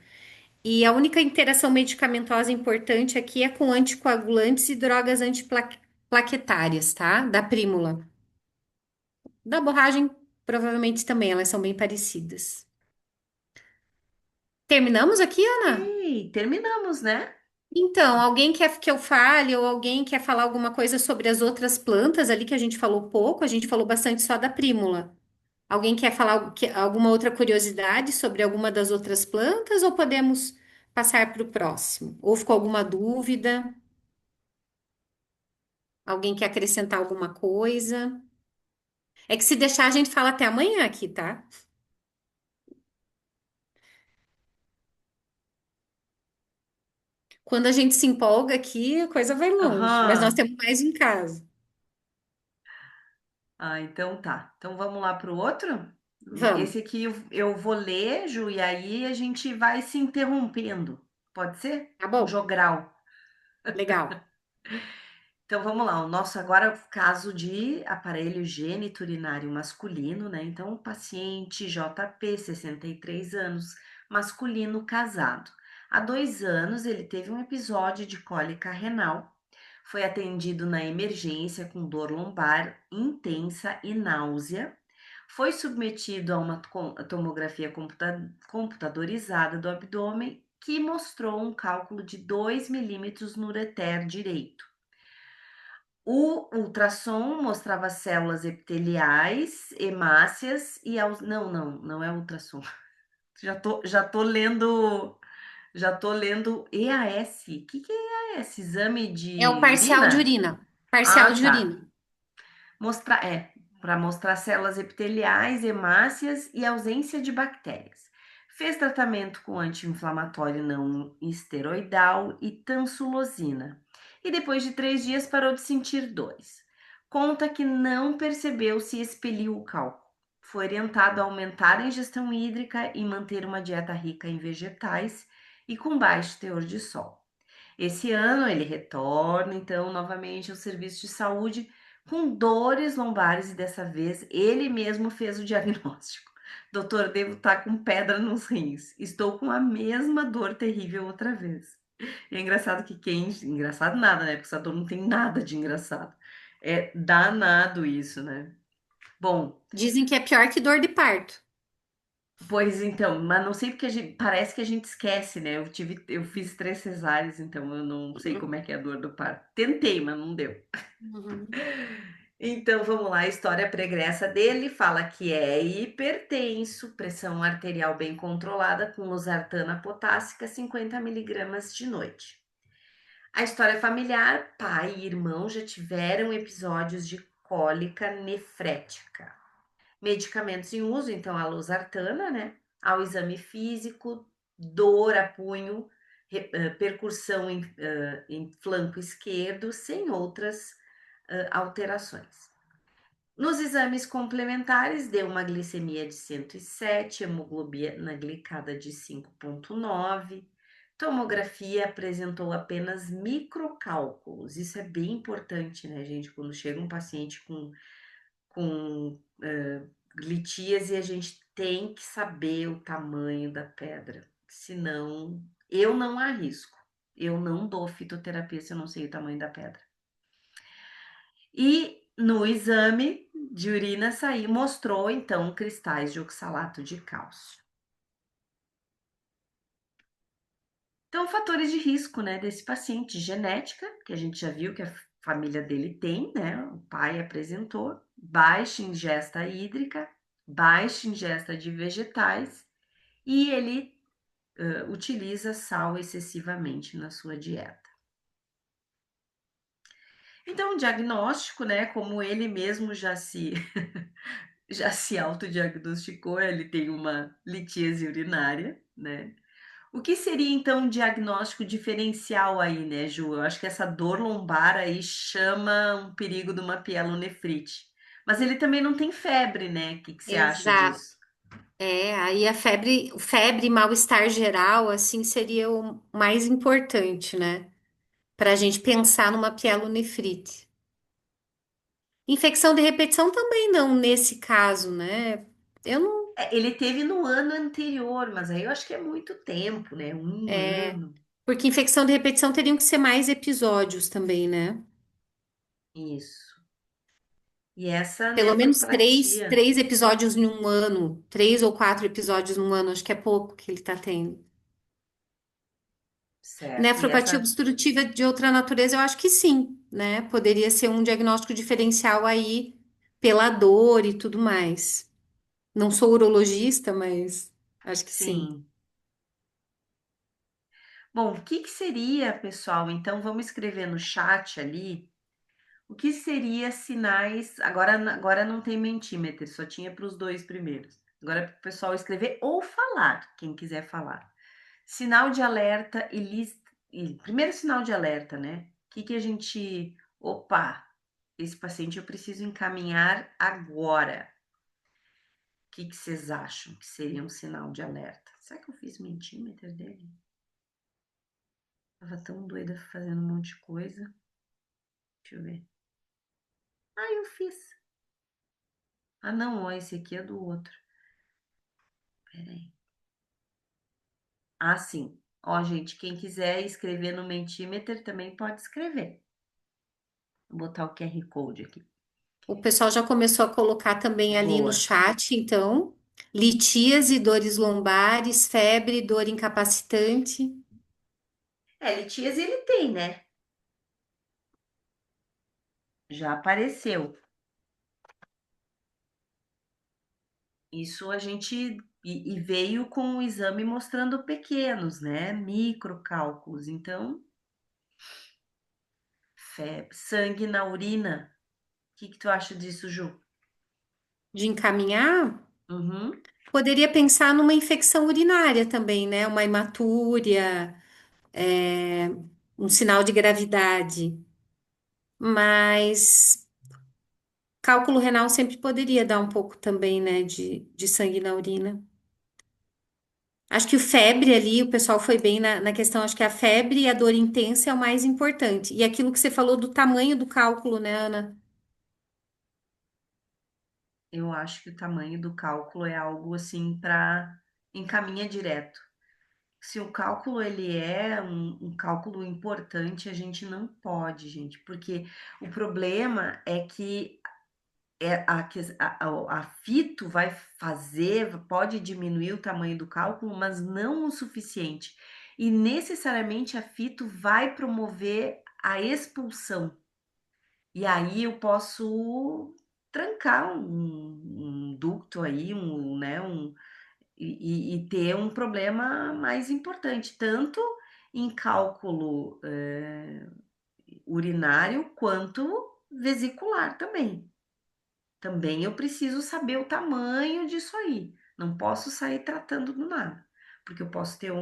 E a única interação medicamentosa importante aqui é com anticoagulantes e drogas antiplaquetárias, tá? Da prímula. Da borragem, provavelmente também, elas são bem parecidas. Terminamos aqui, Ana? Ok, terminamos, né? Então, alguém quer que eu fale ou alguém quer falar alguma coisa sobre as outras plantas ali que a gente falou pouco? A gente falou bastante só da prímula. Alguém quer falar alguma outra curiosidade sobre alguma das outras plantas ou podemos passar para o próximo? Ou ficou alguma dúvida? Alguém quer acrescentar alguma coisa? É que se deixar a gente fala até amanhã aqui, tá? Quando a gente se empolga aqui, a coisa vai longe, mas nós Aham. temos mais em casa. Ah, então tá. Então vamos lá para o outro? Vamos, Esse aqui eu vou ler, Ju, e aí a gente vai se interrompendo. Pode ser? tá Um bom? jogral. Legal. Então vamos lá. O nosso agora é o caso de aparelho geniturinário masculino, né? Então, paciente JP, 63 anos, masculino casado. Há 2 anos ele teve um episódio de cólica renal. Foi atendido na emergência com dor lombar intensa e náusea. Foi submetido a uma tomografia computadorizada do abdômen que mostrou um cálculo de 2 milímetros no ureter direito. O ultrassom mostrava células epiteliais, hemácias e não é ultrassom. Já tô lendo EAS. O que é EAS? Exame É o de parcial de urina? urina. Parcial Ah, de tá. urina. Para mostrar células epiteliais, hemácias e ausência de bactérias. Fez tratamento com anti-inflamatório não esteroidal e tansulosina. E depois de 3 dias parou de sentir dores. Conta que não percebeu se expeliu o cálculo. Foi orientado a aumentar a ingestão hídrica e manter uma dieta rica em vegetais e com baixo teor de sol. Esse ano ele retorna, então, novamente ao serviço de saúde com dores lombares e dessa vez ele mesmo fez o diagnóstico. Doutor, devo estar com pedra nos rins. Estou com a mesma dor terrível outra vez. E é engraçado que engraçado nada, né? Porque essa dor não tem nada de engraçado. É danado isso, né? Bom, Dizem que é pior que dor de parto. Pois então, mas não sei porque parece que a gente esquece, né? Eu fiz 3 cesáreas, então eu não sei como é que é a dor do parto. Tentei, mas não deu. Uhum. Então vamos lá, a história pregressa dele fala que é hipertenso, pressão arterial bem controlada, com losartana potássica 50 miligramas de noite. A história familiar, pai e irmão já tiveram episódios de cólica nefrética. Medicamentos em uso, então a losartana, né? Ao exame físico, dor a punho, percussão em flanco esquerdo, sem outras alterações. Nos exames complementares, deu uma glicemia de 107, hemoglobina glicada de 5,9. Tomografia apresentou apenas microcálculos. Isso é bem importante, né, gente? Quando chega um paciente com litíase, a gente tem que saber o tamanho da pedra. Senão, eu não arrisco. Eu não dou fitoterapia se eu não sei o tamanho da pedra. E no exame de urina mostrou então cristais de oxalato de cálcio. Então, fatores de risco, né, desse paciente: genética, que a gente já viu que a família dele tem, né? O pai apresentou, baixa ingesta hídrica, baixa ingesta de vegetais e ele utiliza sal excessivamente na sua dieta. Então, o diagnóstico, né, como ele mesmo já se autodiagnosticou, ele tem uma litíase urinária, né? O que seria então um diagnóstico diferencial aí, né, Ju? Eu acho que essa dor lombar aí chama um perigo de uma pielonefrite. Mas ele também não tem febre, né? O que que você acha Exato. disso? Aí a febre e mal-estar geral, assim, seria o mais importante, né? Para a gente pensar numa pielonefrite. Infecção de repetição também não, nesse caso, né? Eu não. Ele teve no ano anterior, mas aí eu acho que é muito tempo, né? Um É, ano. porque infecção de repetição teriam que ser mais episódios também, né? Isso. E essa Pelo menos três, nefropatia, três episódios em um ano, 3 ou 4 episódios num ano, acho que é pouco que ele tá tendo. certo? E Nefropatia essa, obstrutiva de outra natureza, eu acho que sim, né? Poderia ser um diagnóstico diferencial aí pela dor e tudo mais. Não sou urologista, mas acho que sim. sim. Bom, o que que seria, pessoal? Então vamos escrever no chat ali. O que seria sinais? Agora não tem mentímetro, só tinha para os dois primeiros. Agora é para o pessoal escrever ou falar, quem quiser falar. Sinal de alerta e lista. Primeiro sinal de alerta, né? O que que a gente. Opa, esse paciente eu preciso encaminhar agora. O que que vocês acham que seria um sinal de alerta? Será que eu fiz mentímetro dele? Tava tão doida fazendo um monte de coisa. Deixa eu ver. Ah, eu fiz. Ah, não, ó, esse aqui é do outro. Peraí. Ah, sim. Ó, gente, quem quiser escrever no Mentimeter também pode escrever. Vou botar o QR Code aqui. O pessoal já começou a colocar também ali no Boa. chat, então, litíase, dores lombares, febre, dor incapacitante. Litíase ele tem, né? Já apareceu. Isso a gente. E veio com o exame mostrando pequenos, né? Microcálculos. Então, febre, sangue na urina. O que que tu acha disso, Ju? De encaminhar, Uhum. poderia pensar numa infecção urinária também, né? Uma hematúria, é, um sinal de gravidade. Mas cálculo renal sempre poderia dar um pouco também, né, de sangue na urina. Acho que o febre ali, o pessoal foi bem na questão, acho que a febre e a dor intensa é o mais importante. E aquilo que você falou do tamanho do cálculo, né, Ana? Eu acho que o tamanho do cálculo é algo assim para encaminha direto. Se o cálculo ele é um cálculo importante, a gente não pode, gente, porque o problema é que a fito vai fazer, pode diminuir o tamanho do cálculo, mas não o suficiente. E necessariamente a fito vai promover a expulsão. E aí eu posso trancar um ducto aí, e ter um problema mais importante, tanto em cálculo urinário quanto vesicular também. Também eu preciso saber o tamanho disso aí. Não posso sair tratando do nada, porque eu posso ter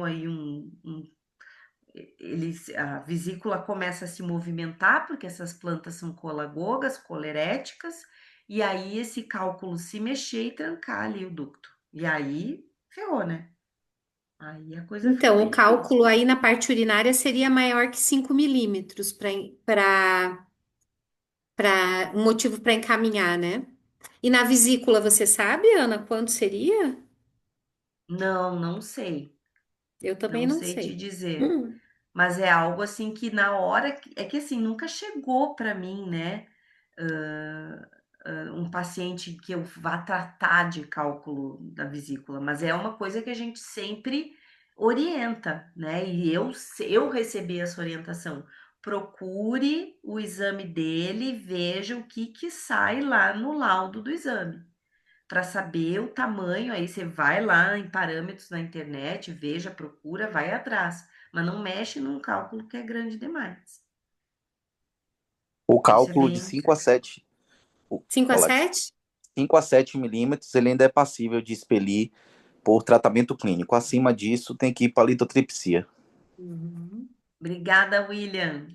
a vesícula começa a se movimentar, porque essas plantas são colagogas, coleréticas, e aí esse cálculo se mexer e trancar ali o ducto. E aí ferrou, né? Aí a coisa fica Então, o bem difícil. cálculo aí na parte urinária seria maior que 5 milímetros para um motivo para encaminhar, né? E na vesícula, você sabe, Ana, quanto seria? Não, não sei. Eu também Não não sei te sei. dizer. Mas é algo assim que na hora é que assim, nunca chegou para mim, né, hã um paciente que eu vá tratar de cálculo da vesícula, mas é uma coisa que a gente sempre orienta, né, e eu recebi essa orientação. Procure o exame dele, veja o que sai lá no laudo do exame para saber o tamanho, aí você vai lá em parâmetros na internet, veja, procura, vai atrás, mas não mexe num cálculo que é grande demais. O Isso é cálculo de bem 5 a 7, 5 a Alex, 7? 5 a 7 milímetros, ele ainda é passível de expelir por tratamento clínico. Acima disso, tem que ir para litotripsia. Uhum. Obrigada, William.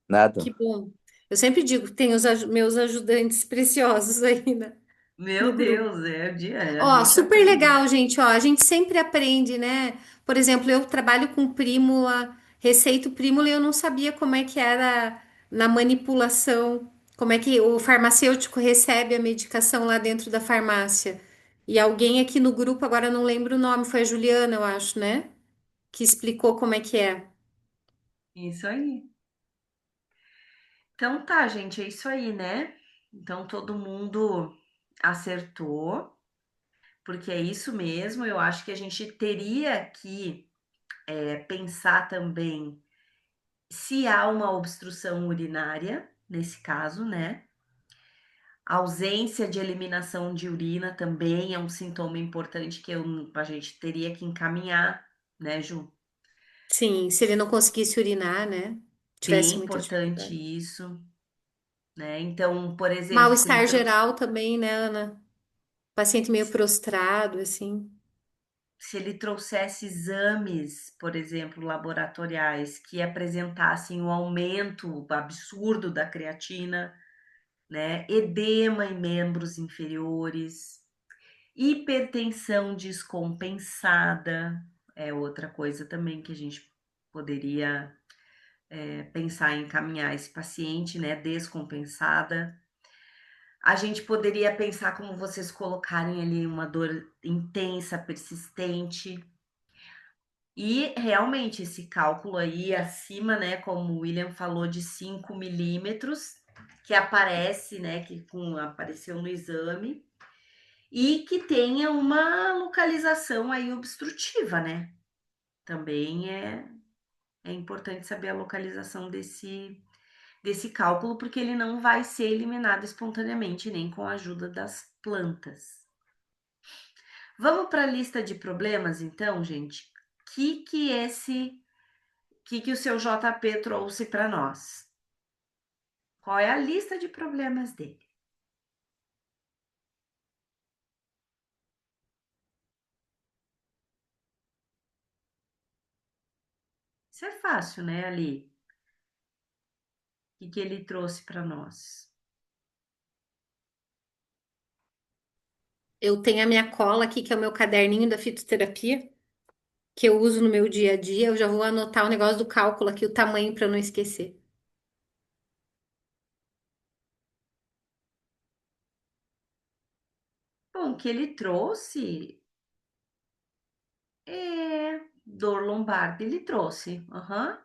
Nada. Que bom. Eu sempre digo que tem meus ajudantes preciosos aí no Meu grupo. Deus, a Ó, gente super aprende. legal, gente. Ó, a gente sempre aprende, né? Por exemplo, eu trabalho com prímula, receito prímula e eu não sabia como é que era na manipulação, como é que o farmacêutico recebe a medicação lá dentro da farmácia. E alguém aqui no grupo, agora eu não lembro o nome, foi a Juliana, eu acho, né? Que explicou como é que é. Isso aí. Então tá, gente, é isso aí, né? Então todo mundo acertou, porque é isso mesmo. Eu acho que a gente teria que pensar também se há uma obstrução urinária, nesse caso, né? A ausência de eliminação de urina também é um sintoma importante que a gente teria que encaminhar, né, Ju? Sim, se ele não conseguisse urinar, né? Bem Tivesse muita importante dificuldade. isso, né? Então, por exemplo, Mal-estar geral também, né, Ana? Paciente meio prostrado, assim. se ele trouxesse exames, por exemplo, laboratoriais que apresentassem o aumento absurdo da creatina, né? Edema em membros inferiores, hipertensão descompensada é outra coisa também que a gente poderia pensar em encaminhar esse paciente, né? Descompensada. A gente poderia pensar como vocês colocarem ali uma dor intensa, persistente. E realmente esse cálculo aí acima, né, como o William falou, de 5 milímetros, que aparece, né, apareceu no exame, e que tenha uma localização aí obstrutiva, né? Também é importante saber a localização desse cálculo, porque ele não vai ser eliminado espontaneamente, nem com a ajuda das plantas. Vamos para a lista de problemas, então, gente? Que que esse que o seu JP trouxe para nós? Qual é a lista de problemas dele? Isso é fácil, né, Ali? O que ele trouxe para nós? Eu tenho a minha cola aqui, que é o meu caderninho da fitoterapia, que eu uso no meu dia a dia. Eu já vou anotar o negócio do cálculo aqui, o tamanho para não esquecer. Bom, o que ele trouxe é dor lombar, ele trouxe. Aham.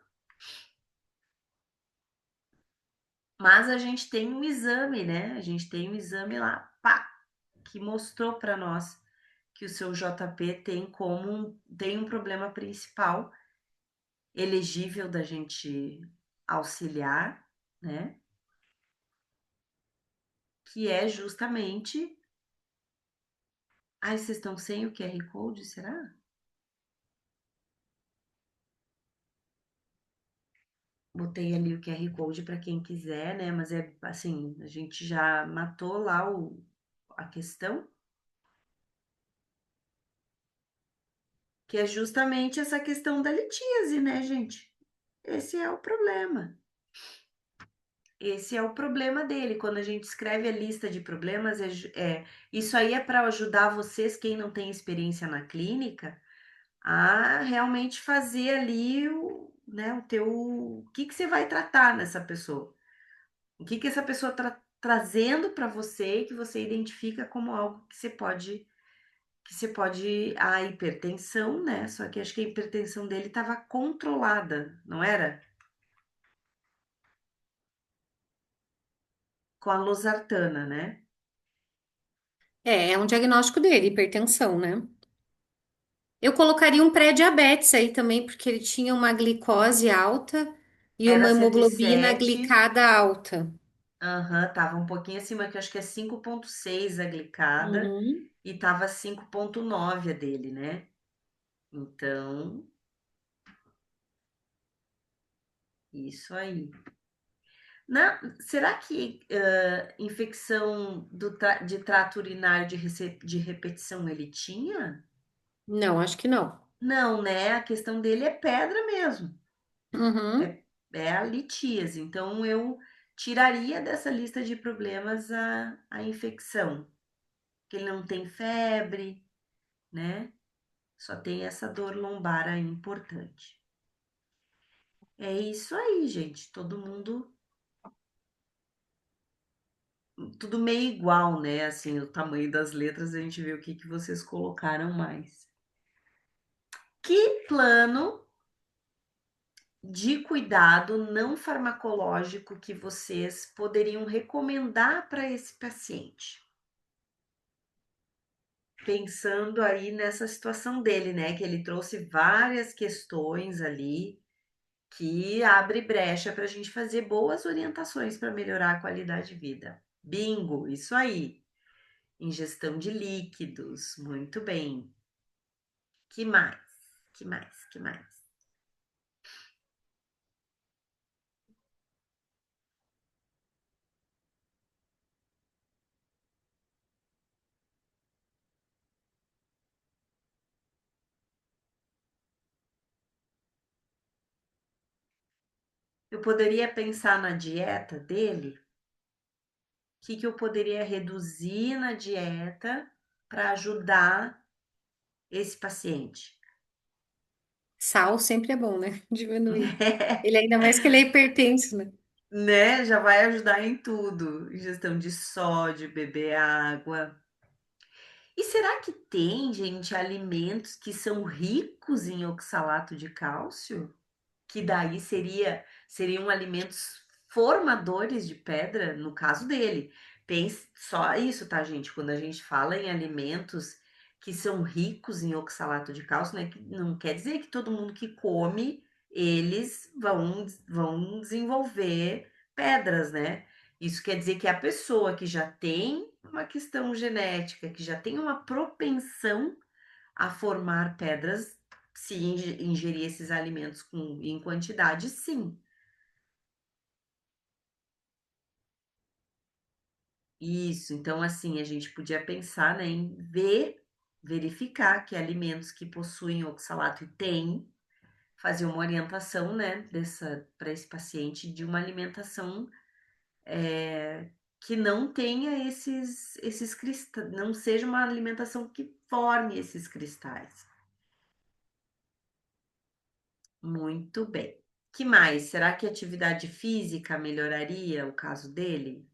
Mas a gente tem um exame, né? A gente tem um exame lá, pá, que mostrou para nós que o seu JP tem um problema principal elegível da gente auxiliar, né? Que é justamente. Ai, vocês estão sem o QR Code, será? Botei ali o QR Code para quem quiser, né? Mas é assim, a gente já matou lá a questão, que é justamente essa questão da litíase, né, gente? Esse é o problema. Esse é o problema dele. Quando a gente escreve a lista de problemas, isso aí é para ajudar vocês, quem não tem experiência na clínica, a realmente fazer ali o que você vai tratar nessa pessoa. O que essa pessoa está trazendo para você que você identifica como algo a hipertensão, né? Só que acho que a hipertensão dele estava controlada, não era? Com a losartana, né? É um diagnóstico dele, hipertensão, né? Eu colocaria um pré-diabetes aí também, porque ele tinha uma glicose alta e Era uma hemoglobina 107. glicada alta. Aham, tava um pouquinho acima, que eu acho que é 5,6 a glicada Uhum. e tava 5,9 a dele, né? Então, isso aí. Será que infecção de trato urinário de repetição ele tinha? Não, acho que não. Não, né? A questão dele é pedra mesmo. Uhum. É a litíase. Então, eu tiraria dessa lista de problemas a infecção. Que ele não tem febre, né? Só tem essa dor lombar aí importante. É isso aí, gente. Todo mundo, tudo meio igual, né? Assim, o tamanho das letras, a gente vê o que vocês colocaram mais. Que plano de cuidado não farmacológico que vocês poderiam recomendar para esse paciente? Pensando aí nessa situação dele, né? Que ele trouxe várias questões ali que abre brecha para a gente fazer boas orientações para melhorar a qualidade de vida. Bingo, isso aí. Ingestão de líquidos, muito bem. Que mais? Que mais? Que mais? Eu poderia pensar na dieta dele? O que eu poderia reduzir na dieta para ajudar esse paciente? Sal sempre é bom, né? Diminuir. Ele ainda mais que ele é hipertenso, né? Né? Já vai ajudar em tudo. Ingestão de sódio, beber água. E será que tem, gente, alimentos que são ricos em oxalato de cálcio? Que daí seriam alimentos formadores de pedra, no caso dele. Pense só isso, tá, gente? Quando a gente fala em alimentos que são ricos em oxalato de cálcio, né, não quer dizer que todo mundo que come eles vão desenvolver pedras, né? Isso quer dizer que a pessoa que já tem uma questão genética, que já tem uma propensão a formar pedras, se ingerir esses alimentos em quantidade, sim. Isso, então assim, a gente podia pensar, né, em verificar que alimentos que possuem oxalato e tem, fazer uma orientação, né, para esse paciente de uma alimentação que não tenha esses cristais, não seja uma alimentação que forme esses cristais. Muito bem. Que mais? Será que a atividade física melhoraria o caso dele?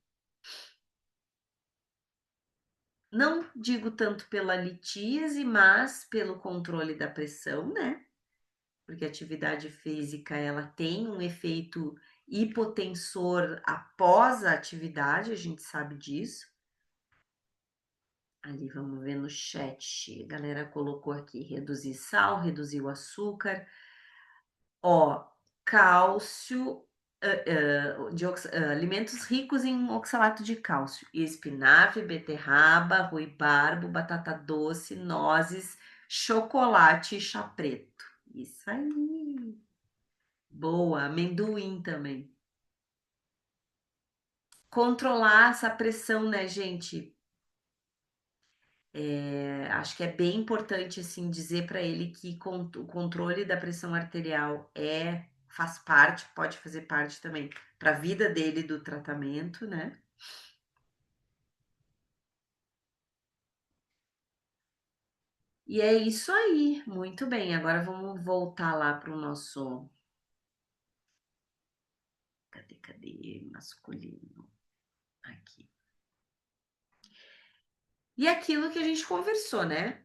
Não digo tanto pela litíase, mas pelo controle da pressão, né? Porque a atividade física ela tem um efeito hipotensor após a atividade, a gente sabe disso. Ali, vamos ver no chat, a galera colocou aqui, reduzir sal, reduzir o açúcar. Ó, cálcio, alimentos ricos em oxalato de cálcio, espinafre, beterraba, ruibarbo, batata doce, nozes, chocolate e chá preto. Isso aí. Boa, amendoim também. Controlar essa pressão, né, gente? Acho que é bem importante assim dizer para ele que o controle da pressão arterial faz parte, pode fazer parte também para a vida dele do tratamento, né? E é isso aí, muito bem. Agora vamos voltar lá para o nosso. Cadê? Masculino. Aqui. E aquilo que a gente conversou, né?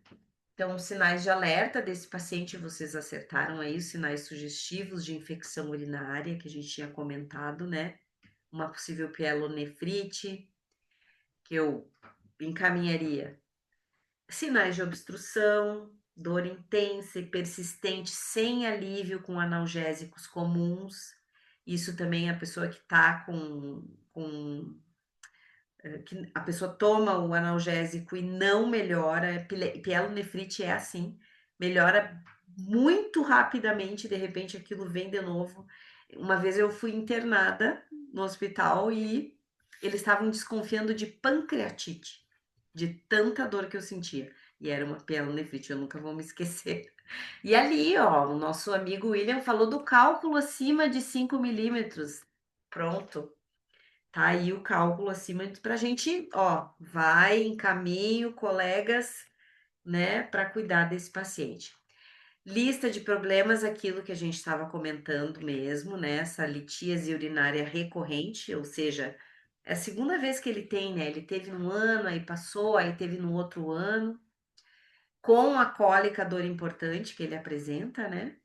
Então, os sinais de alerta desse paciente, vocês acertaram aí, os sinais sugestivos de infecção urinária que a gente tinha comentado, né? Uma possível pielonefrite, que eu encaminharia. Sinais de obstrução, dor intensa e persistente, sem alívio com analgésicos comuns. Isso também a pessoa que está que a pessoa toma o analgésico e não melhora, pielonefrite é assim, melhora muito rapidamente, de repente aquilo vem de novo. Uma vez eu fui internada no hospital e eles estavam desconfiando de pancreatite, de tanta dor que eu sentia. E era uma pielonefrite, eu nunca vou me esquecer. E ali, ó, o nosso amigo William falou do cálculo acima de 5 milímetros. Pronto, tá aí o cálculo acima para a gente, ó, vai em caminho, colegas, né, para cuidar desse paciente. Lista de problemas, aquilo que a gente estava comentando mesmo, né, essa litíase urinária recorrente, ou seja, é a segunda vez que ele tem, né, ele teve num ano, aí passou, aí teve no outro ano, com a cólica, dor importante que ele apresenta, né,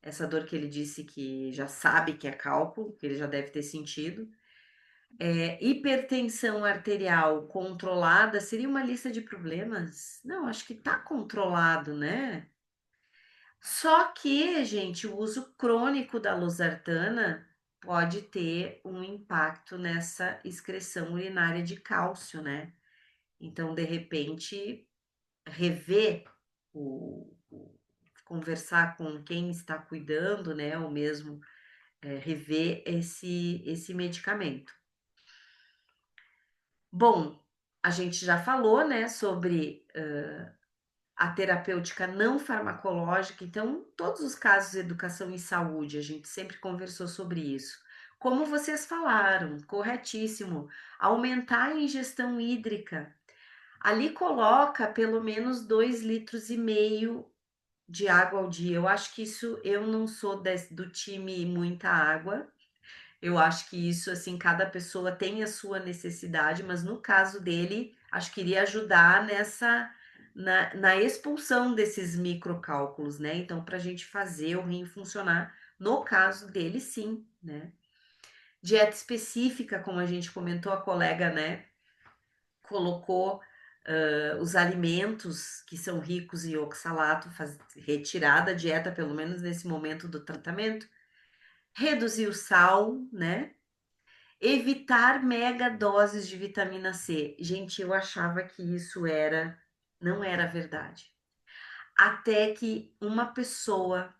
essa dor que ele disse que já sabe que é cálculo, que ele já deve ter sentido. Hipertensão arterial controlada seria uma lista de problemas? Não, acho que tá controlado, né? Só que, gente, o uso crônico da losartana pode ter um impacto nessa excreção urinária de cálcio, né? Então, de repente, rever conversar com quem está cuidando, né? Ou mesmo rever esse medicamento. Bom, a gente já falou, né, sobre a terapêutica não farmacológica, então, todos os casos de educação em saúde, a gente sempre conversou sobre isso. Como vocês falaram, corretíssimo, aumentar a ingestão hídrica. Ali coloca pelo menos 2,5 litros de água ao dia. Eu acho que isso, eu não sou do time muita água, eu acho que isso, assim, cada pessoa tem a sua necessidade, mas no caso dele, acho que iria ajudar na expulsão desses microcálculos, né? Então, para a gente fazer o rim funcionar, no caso dele, sim, né? Dieta específica, como a gente comentou, a colega, né, colocou os alimentos que são ricos em oxalato, retirar da dieta, pelo menos nesse momento do tratamento, reduzir o sal, né? Evitar mega doses de vitamina C. Gente, eu achava que isso não era verdade. Até que uma pessoa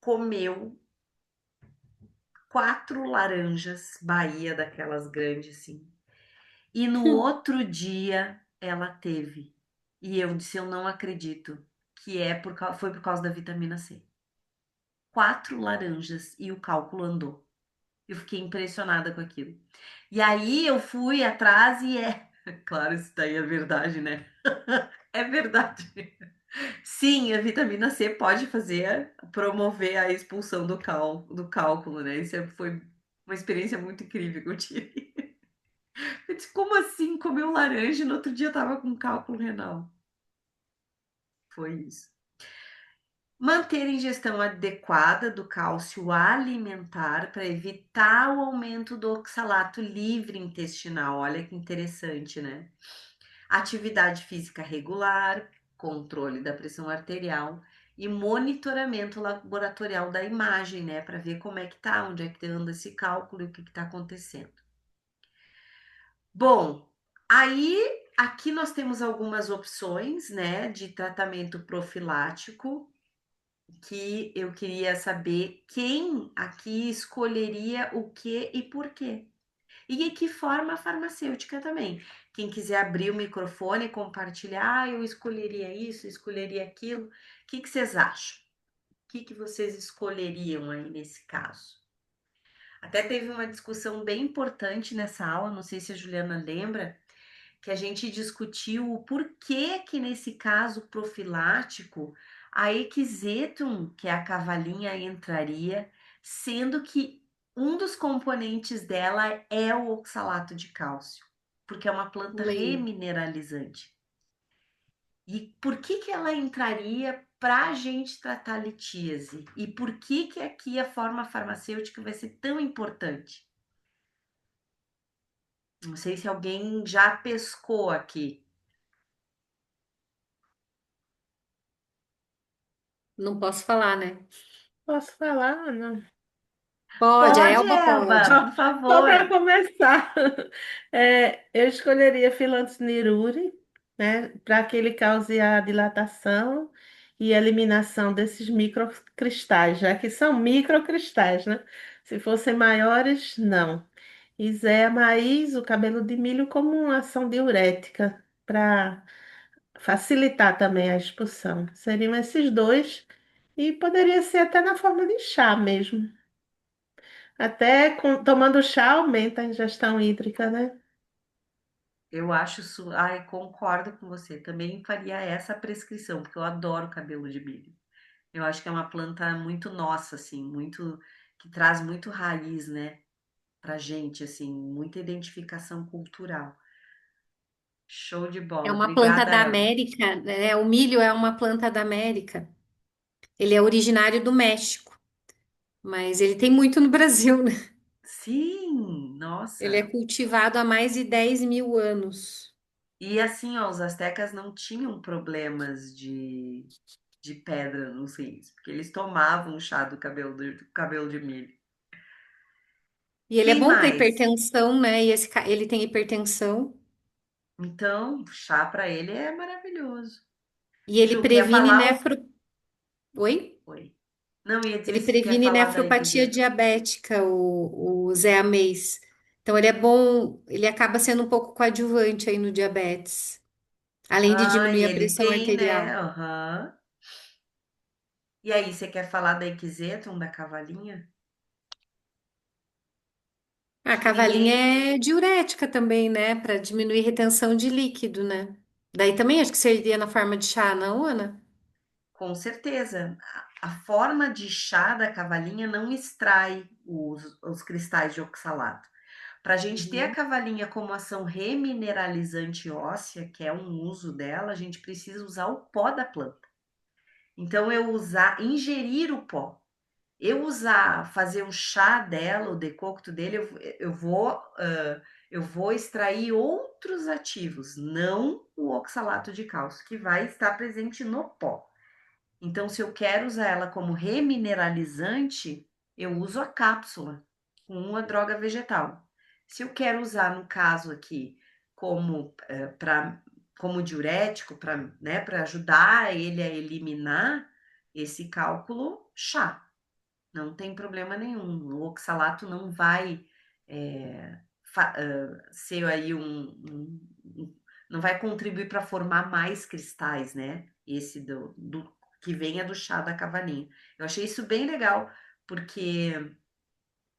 comeu 4 laranjas Bahia, daquelas grandes assim. E no outro dia ela teve. E eu disse, eu não acredito que foi por causa da vitamina C. 4 laranjas e o cálculo andou. Eu fiquei impressionada com aquilo. E aí eu fui atrás e claro, isso daí é verdade, né? É verdade. Sim, a vitamina C pode promover a expulsão do cálculo, né? Foi uma experiência muito incrível que eu tive. Eu disse, como assim? Comeu laranja e no outro dia tava com cálculo renal. Foi isso. Manter a ingestão adequada do cálcio alimentar para evitar o aumento do oxalato livre intestinal. Olha que interessante, né? Atividade física regular, controle da pressão arterial e monitoramento laboratorial da imagem, né? Para ver como é que tá, onde é que anda esse cálculo e o que está acontecendo. Bom, aí aqui nós temos algumas opções, né, de tratamento profilático que eu queria saber quem aqui escolheria o que e por quê. E de que forma farmacêutica também. Quem quiser abrir o microfone e compartilhar, eu escolheria isso, escolheria aquilo. O que vocês acham? O que vocês escolheriam aí nesse caso? Até teve uma discussão bem importante nessa aula, não sei se a Juliana lembra, que a gente discutiu o porquê que nesse caso profilático a Equisetum, que é a cavalinha, entraria, sendo que um dos componentes dela é o oxalato de cálcio, porque é uma planta Lembro. remineralizante. E por que ela entraria para a gente tratar litíase? E por que aqui a forma farmacêutica vai ser tão importante? Não sei se alguém já pescou aqui. Não posso falar, né? Posso falar, não? Pode, a Pode, Elba Elba, pode. por Só para favor. começar, eu escolheria Philonthes niruri, né, para que ele cause a dilatação e eliminação desses microcristais, já que são microcristais, né? Se fossem maiores, não. E Zea maíz, o cabelo de milho, como uma ação diurética, para facilitar também a expulsão. Seriam esses dois, e poderia ser até na forma de chá mesmo. Até tomando chá aumenta a ingestão hídrica, né? Eu acho isso. Ai, concordo com você. Também faria essa prescrição, porque eu adoro cabelo de milho. Eu acho que é uma planta muito nossa, assim, muito que traz muito raiz, né, pra gente, assim, muita identificação cultural. Show de É bola. uma planta Obrigada, da Elba. América, né? O milho é uma planta da América. Ele é originário do México, mas ele tem muito no Brasil, né? Sim, Ele é nossa. cultivado há mais de 10.000 anos. E assim, ó, os astecas não tinham problemas de pedra nos rins, porque eles tomavam chá do cabelo de milho. E ele é Quem bom para mais? hipertensão, né? E ele tem hipertensão. Então, chá para ele é maravilhoso. E ele Ju, quer previne falar? Oi? Oi. Não, ia dizer Ele se quer previne falar da nefropatia eczema. diabética, o Zeamês. Então, ele é bom, ele acaba sendo um pouco coadjuvante aí no diabetes, além de Ah, e diminuir a ele pressão tem, né? arterial. Aham. E aí, você quer falar da Equisetum, da cavalinha? A Acho que ninguém, cavalinha é diurética também, né? Para diminuir retenção de líquido, né? Daí também acho que seria na forma de chá, não, Ana? com certeza, a forma de chá da cavalinha não extrai os cristais de oxalato. Para a gente ter a Uhum. cavalinha como ação remineralizante óssea, que é um uso dela, a gente precisa usar o pó da planta. Então, ingerir o pó. Fazer o chá dela, o decocto dele, eu vou extrair outros ativos, não o oxalato de cálcio, que vai estar presente no pó. Então, se eu quero usar ela como remineralizante, eu uso a cápsula com uma droga vegetal. Se eu quero usar, no caso aqui, como diurético, para, né, para ajudar ele a eliminar esse cálculo, chá. Não tem problema nenhum. O oxalato não vai ser aí não vai contribuir para formar mais cristais, né? Esse do que venha do chá da cavalinha. Eu achei isso bem legal, porque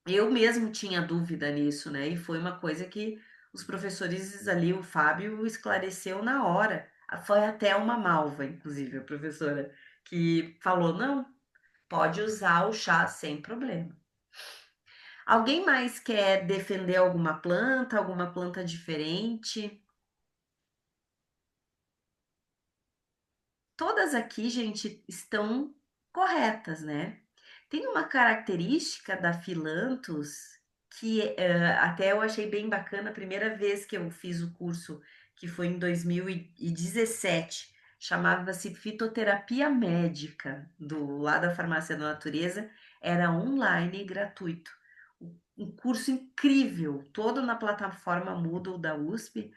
eu mesmo tinha dúvida nisso, né? E foi uma coisa que os professores ali, o Fábio, esclareceu na hora. Foi até uma malva, inclusive, a professora, que falou: não, pode usar o chá sem problema. Alguém mais quer defender alguma planta diferente? Todas aqui, gente, estão corretas, né? Tem uma característica da Filantus que até eu achei bem bacana a primeira vez que eu fiz o curso, que foi em 2017, chamava-se Fitoterapia Médica, lá da Farmácia da Natureza, era online e gratuito. Um curso incrível, todo na plataforma Moodle da USP,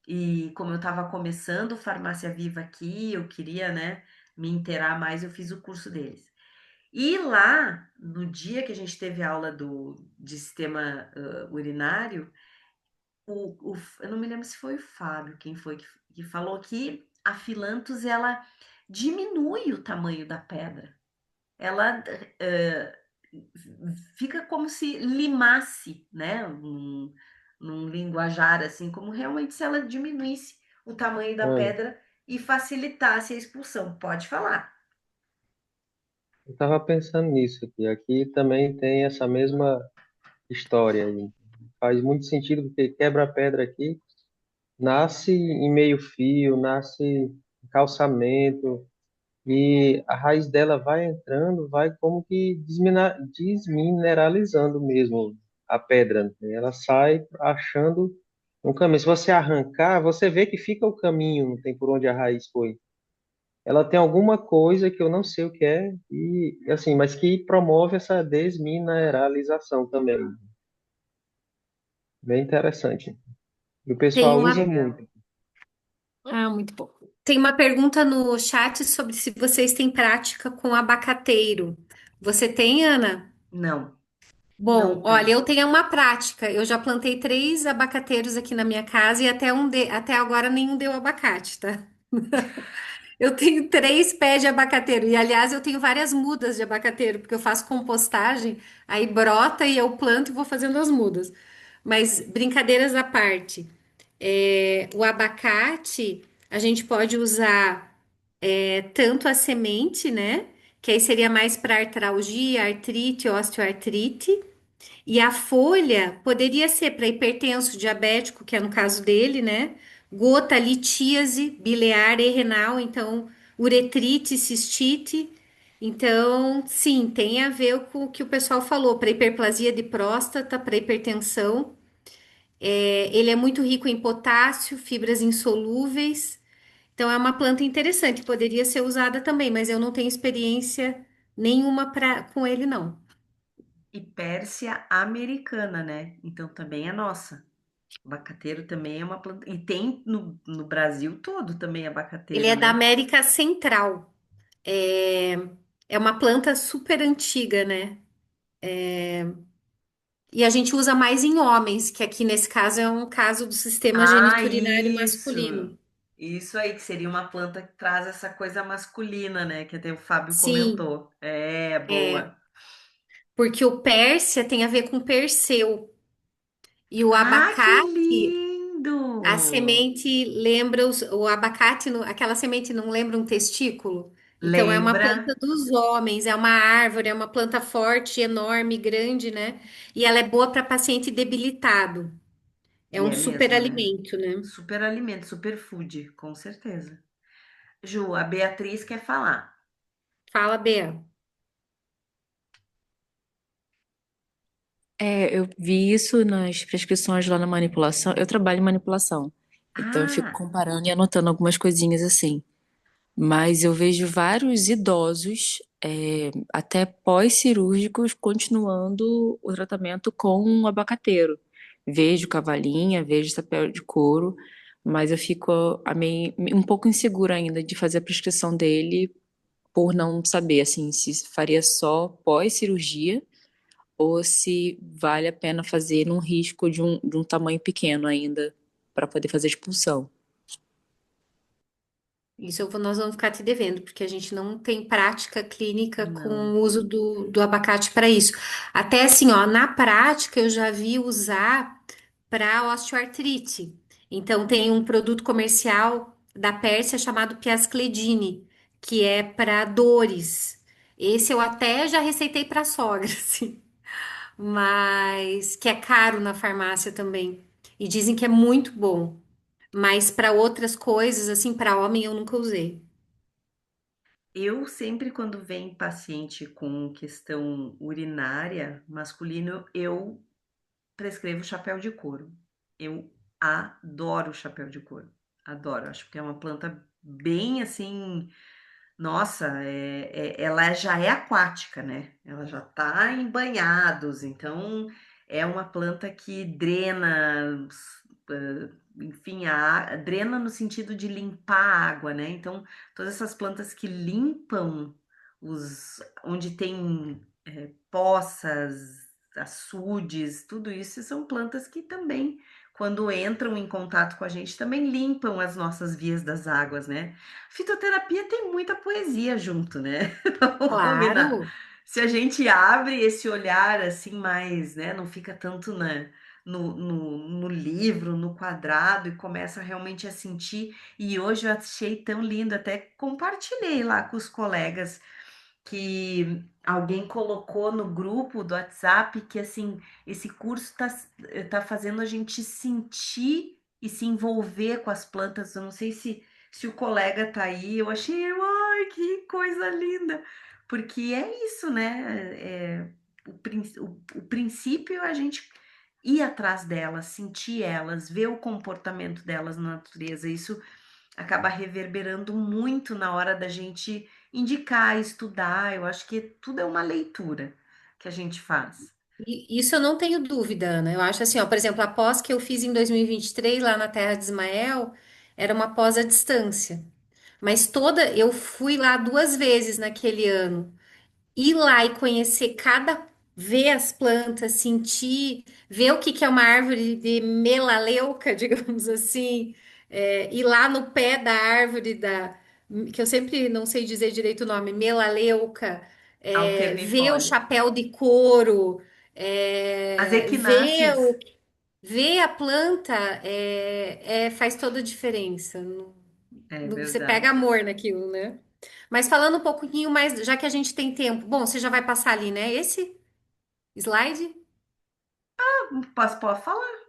e como eu estava começando Farmácia Viva aqui, eu queria, né, me inteirar mais, eu fiz o curso deles. E lá, no dia que a gente teve aula de sistema urinário, eu não me lembro se foi o Fábio, quem foi que falou que a Filantus, ela diminui o tamanho da pedra. Ela fica como se limasse, né? Num linguajar assim, como realmente se ela diminuísse o tamanho da Olha, pedra e facilitasse a expulsão. Pode falar. eu estava pensando nisso aqui. Aqui também tem essa mesma história aí. Faz muito sentido porque quebra-pedra aqui nasce em meio fio, nasce em calçamento, e a raiz dela vai entrando, vai como que desmineralizando mesmo a pedra, né? Ela sai achando um caminho. Se você arrancar, você vê que fica o caminho, não tem por onde a raiz foi. Ela tem alguma coisa que eu não sei o que é, e assim, mas que promove essa desmineralização também. Bem interessante. E o Tem pessoal usa uma. Legal. muito. Ah, muito bom. Tem uma pergunta no chat sobre se vocês têm prática com abacateiro. Você tem, Ana? Não, Bom, não olha, tem. eu tenho uma prática. Eu já plantei 3 abacateiros aqui na minha casa e até agora nenhum deu abacate, tá? Eu tenho 3 pés de abacateiro. E, aliás, eu tenho várias mudas de abacateiro, porque eu faço compostagem, aí brota e eu planto e vou fazendo as mudas. Mas, brincadeiras à parte, o abacate a gente pode usar tanto a semente, né? Que aí seria mais para artralgia, artrite, osteoartrite. E a folha poderia ser para hipertenso diabético, que é no caso dele, né? Gota, litíase, biliar e renal, então uretrite, cistite. Então, sim, tem a ver com o que o pessoal falou, para hiperplasia de próstata, para hipertensão. Ele é muito rico em potássio, fibras insolúveis. Então, é uma planta interessante, poderia ser usada também, mas eu não tenho experiência nenhuma com ele, não. E Pérsia americana, né? Então também é nossa. Abacateiro também é uma planta. E tem no Brasil todo também Ele abacateiro, é da né? América Central. É, é uma planta super antiga, né? E a gente usa mais em homens, que aqui nesse caso é um caso do sistema Ah, geniturinário isso! masculino. Isso aí, que seria uma planta que traz essa coisa masculina, né? Que até o Fábio Sim, comentou. É, é, boa. porque o Pérsia tem a ver com Perseu. E o Ah, que abacate, a lindo! semente lembra o abacate, aquela semente não lembra um testículo? Então é uma Lembra? planta dos homens, é uma árvore, é uma planta forte, enorme, grande, né? E ela é boa para paciente debilitado. É E um é super mesmo, né? alimento, né? Super alimento, super food, com certeza. Ju, a Beatriz quer falar. Fala, Bea. Eu vi isso nas prescrições lá na manipulação. Eu trabalho em manipulação, então eu fico Ah, comparando e anotando algumas coisinhas assim. Mas eu vejo vários idosos, até pós-cirúrgicos, continuando o tratamento com um abacateiro. Vejo cavalinha, vejo chapéu de couro, mas eu fico um pouco insegura ainda de fazer a prescrição dele por não saber, assim, se faria só pós-cirurgia ou se vale a pena fazer num risco de um tamanho pequeno ainda para poder fazer expulsão. Isso nós vamos ficar te devendo, porque a gente não tem prática clínica com não. o uso do abacate para isso. Até assim, ó, na prática eu já vi usar para osteoartrite. Então tem um produto comercial da Pérsia chamado Piascledine, que é para dores. Esse eu até já receitei para sogra, assim, mas que é caro na farmácia também. E dizem que é muito bom. Mas para outras coisas, assim, para homem eu nunca usei. Eu sempre, quando vem paciente com questão urinária masculino, eu prescrevo chapéu de couro. Eu adoro chapéu de couro. Adoro, acho que é uma planta bem assim. Nossa, ela já é aquática, né? Ela já está em banhados, então é uma planta que drena, enfim, drena no sentido de limpar a água, né? Então, todas essas plantas que limpam onde tem poças, açudes, tudo isso são plantas que também, quando entram em contato com a gente, também limpam as nossas vias das águas, né? Fitoterapia tem muita poesia junto, né? Vamos combinar. Claro. Se a gente abre esse olhar assim mais, né? Não fica tanto no livro, no quadrado e começa realmente a sentir. E hoje eu achei tão lindo, até compartilhei lá com os colegas que alguém colocou no grupo do WhatsApp que assim, esse curso tá fazendo a gente sentir e se envolver com as plantas. Eu não sei se o colega tá aí, eu achei, ai, que coisa linda, porque é isso, né? O princípio é a gente ir atrás delas, sentir elas, ver o comportamento delas na natureza. Isso acaba reverberando muito na hora da gente indicar, estudar. Eu acho que tudo é uma leitura que a gente faz. Isso eu não tenho dúvida, Ana. Eu acho assim, ó, por exemplo, a pós que eu fiz em 2023 lá na Terra de Ismael era uma pós à distância. Mas toda, eu fui lá 2 vezes naquele ano. Ir lá e conhecer ver as plantas, sentir, ver o que que é uma árvore de melaleuca, digamos assim, ir lá no pé da árvore que eu sempre não sei dizer direito o nome, melaleuca, ver o Alternifólia. chapéu de couro, As é, ver, equináceas, ver a planta, faz toda a diferença. é Você pega verdade. amor naquilo, né? Mas falando um pouquinho mais, já que a gente tem tempo. Bom, você já vai passar ali, né? Esse slide? Pode falar?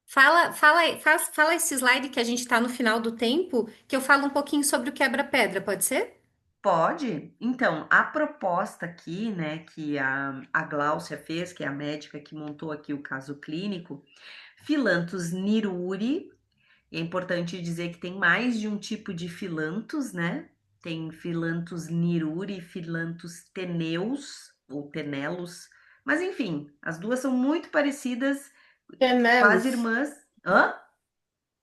Fala esse slide que a gente está no final do tempo, que eu falo um pouquinho sobre o quebra-pedra, pode ser? Pode. Então, a proposta aqui, né, que a Gláucia fez, que é a médica que montou aqui o caso clínico, Philanthus niruri. E é importante dizer que tem mais de um tipo de filantos, né? Tem Philanthus niruri e Philanthus teneus, ou tenelos. Mas enfim, as duas são muito parecidas, quase Tenelos. irmãs. Hã?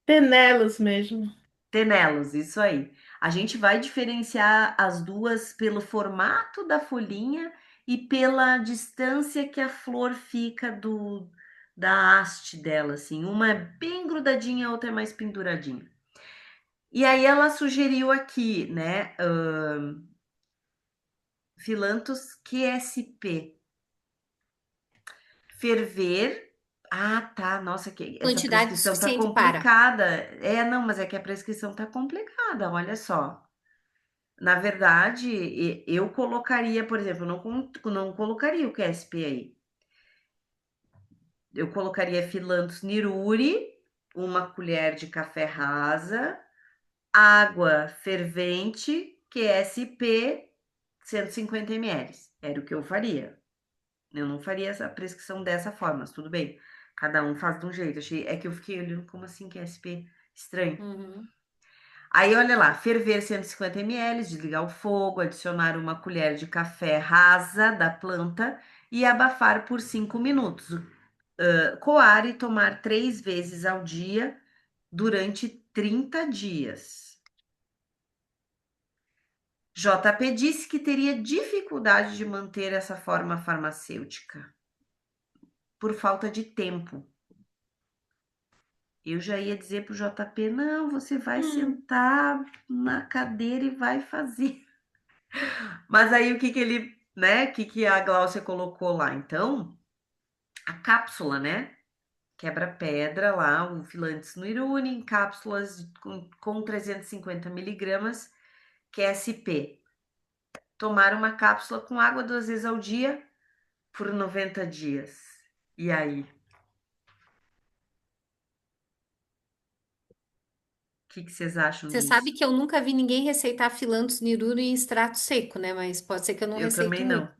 Tenelos mesmo. Tenelos, isso aí. A gente vai diferenciar as duas pelo formato da folhinha e pela distância que a flor fica da haste dela, assim. Uma é bem grudadinha, a outra é mais penduradinha. E aí ela sugeriu aqui, né, Philanthus QSP, ferver. Ah, tá, nossa, essa Quantidade prescrição tá suficiente para. complicada. Não, mas é que a prescrição tá complicada, olha só. Na verdade, eu colocaria, por exemplo, não colocaria o QSP aí. Eu colocaria Philanthus niruri, uma colher de café rasa, água fervente, QSP 150 ml. Era o que eu faria. Eu não faria essa prescrição dessa forma, mas tudo bem. Cada um faz de um jeito. É que eu fiquei olhando como assim QSP estranho. Uhum. Aí, olha lá, ferver 150 ml, desligar o fogo, adicionar uma colher de café rasa da planta e abafar por 5 minutos. Coar e tomar 3 vezes ao dia durante 30 dias. JP disse que teria dificuldade de manter essa forma farmacêutica por falta de tempo. Eu já ia dizer para o JP: não, você vai sentar na cadeira e vai fazer. Mas aí o que ele, né? O que a Gláucia colocou lá? Então, a cápsula, né? Quebra-pedra lá, o Philanthus niruni em cápsulas com 350 miligramas, QSP. Tomar uma cápsula com água 2 vezes ao dia por 90 dias. E aí? O que vocês acham Você sabe disso? que eu nunca vi ninguém receitar Philanthus niruri em extrato seco, né? Mas pode ser que eu não Eu receito também muito. não.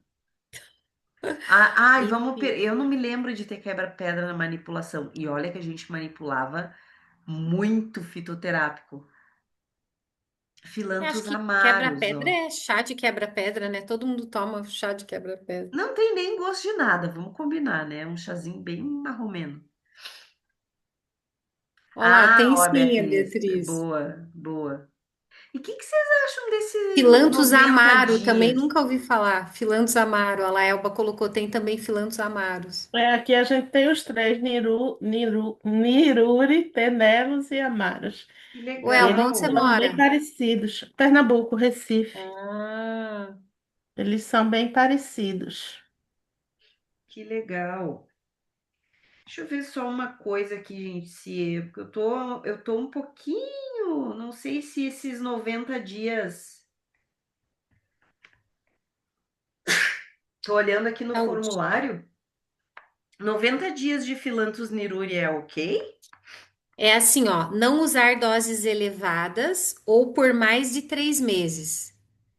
Ah, e Enfim. eu não me lembro de ter quebra-pedra na manipulação. E olha que a gente manipulava muito fitoterápico. Eu acho Filantos que amaros, quebra-pedra ó. é chá de quebra-pedra, né? Todo mundo toma chá de quebra-pedra. Não tem nem gosto de nada, vamos combinar, né? Um chazinho bem marromeno. Olha lá, Ah, tem ó, sim, a Beatriz, Beatriz. boa, boa. E o que vocês acham desse Philanthus 90 amaro, também dias? nunca ouvi falar. Philanthus amaro, a Laelba colocou, tem também Philanthus amaros. Aqui a gente tem os três, Niruri, Tenelos e Amaros. Que Ué, E onde eles você legal, são bem mora? parecidos. Pernambuco, Recife. Ah, Eles são bem parecidos. que legal. Deixa eu ver só uma coisa aqui, gente, se porque eu tô um pouquinho, não sei se esses 90 dias, tô olhando aqui no saúde. formulário, 90 dias de Filantus niruri é ok? É assim, ó, não usar doses elevadas ou por mais de 3 meses.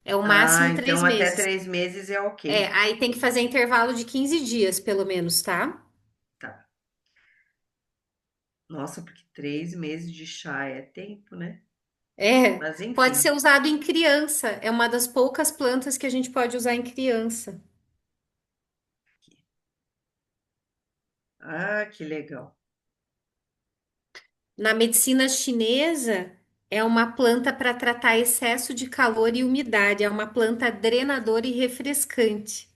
É o Ah, máximo três então até meses. 3 meses é É, ok. aí tem que fazer intervalo de 15 dias, pelo menos, tá? Tá. Nossa, porque 3 meses de chá é tempo, né? É, Mas pode ser enfim. usado em criança. É uma das poucas plantas que a gente pode usar em criança. Ah, que legal. Na medicina chinesa, é uma planta para tratar excesso de calor e umidade. É uma planta drenadora e refrescante.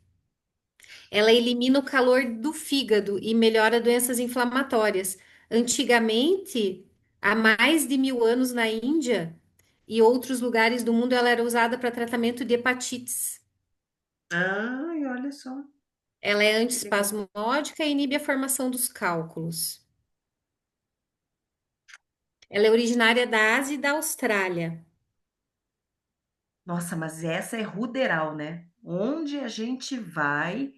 Ela elimina o calor do fígado e melhora doenças inflamatórias. Antigamente, há mais de 1000 anos na Índia e outros lugares do mundo, ela era usada para tratamento de hepatites. Ai, olha só, Ela é que legal. antiespasmódica e inibe a formação dos cálculos. Ela é originária da Ásia e da Austrália. Nossa, mas essa é ruderal, né? Onde a gente vai,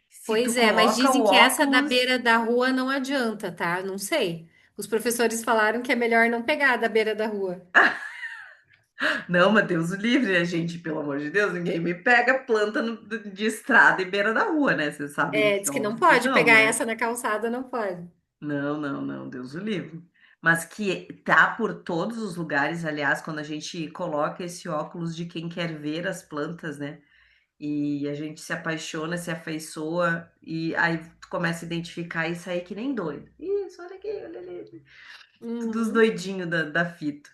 se tu Pois é, mas coloca dizem o que essa da óculos. beira da rua não adianta, tá? Não sei. Os professores falaram que é melhor não pegar da beira da rua. Não, mas Deus o livre, né, gente? Pelo amor de Deus, ninguém me pega planta de estrada e beira da rua, né? Vocês sabem É, que diz que não óbvio que pode não, pegar né? essa na calçada, não pode. Não, não, não, Deus o livre. Mas que tá por todos os lugares, aliás, quando a gente coloca esse óculos de quem quer ver as plantas, né? E a gente se apaixona, se afeiçoa, e aí tu começa a identificar e sair que nem doido. Isso, olha aqui, olha ali. Tudo os Uhum. doidinhos da fita.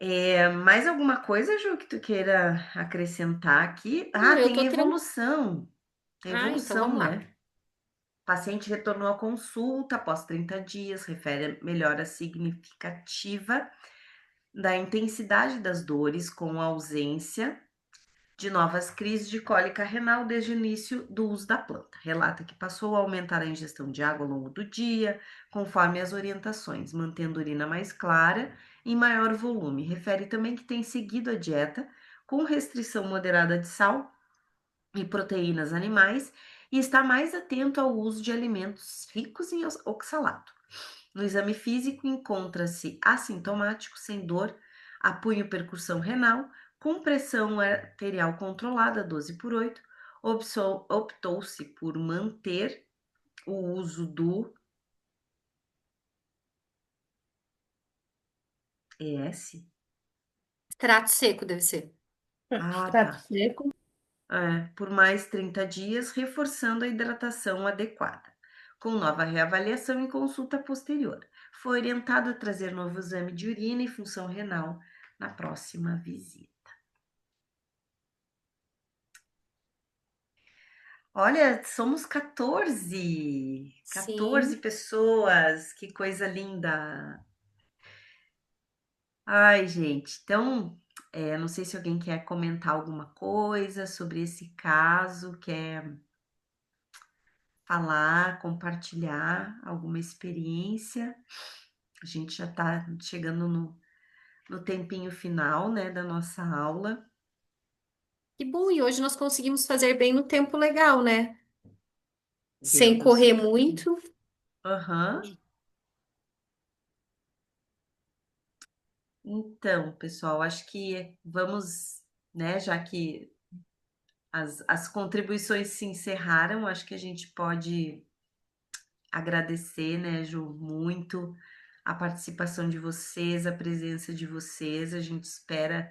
É, mais alguma coisa, Ju, que tu queira acrescentar aqui? Não, Ah, eu tem tô tranquila. evolução. Ah, então Evolução, vamos lá. né? Paciente retornou à consulta após 30 dias, refere a melhora significativa da intensidade das dores com a ausência de novas crises de cólica renal desde o início do uso da planta. Relata que passou a aumentar a ingestão de água ao longo do dia, conforme as orientações, mantendo a urina mais clara e em maior volume. Refere também que tem seguido a dieta com restrição moderada de sal e proteínas animais e está mais atento ao uso de alimentos ricos em oxalato. No exame físico, encontra-se assintomático, sem dor, apunho percussão renal, com pressão arterial controlada 12 por 8. Optou-se por manter o uso do ES. Extrato seco deve ser. Ah, Extrato tá. seco. Por mais 30 dias, reforçando a hidratação adequada. Com nova reavaliação e consulta posterior. Foi orientado a trazer novo exame de urina e função renal na próxima visita. Olha, somos 14, 14 Sim. pessoas, que coisa linda. Ai, gente, então, não sei se alguém quer comentar alguma coisa sobre esse caso, quer falar, compartilhar alguma experiência. A gente já está chegando no tempinho final, né, da nossa aula. Que bom, e hoje nós conseguimos fazer bem no tempo legal, né? Sem Deu correr certinho. muito. Aham. Então, pessoal, acho que vamos, né, já que as contribuições se encerraram, acho que a gente pode agradecer, né, Ju, muito a participação de vocês, a presença de vocês. A gente espera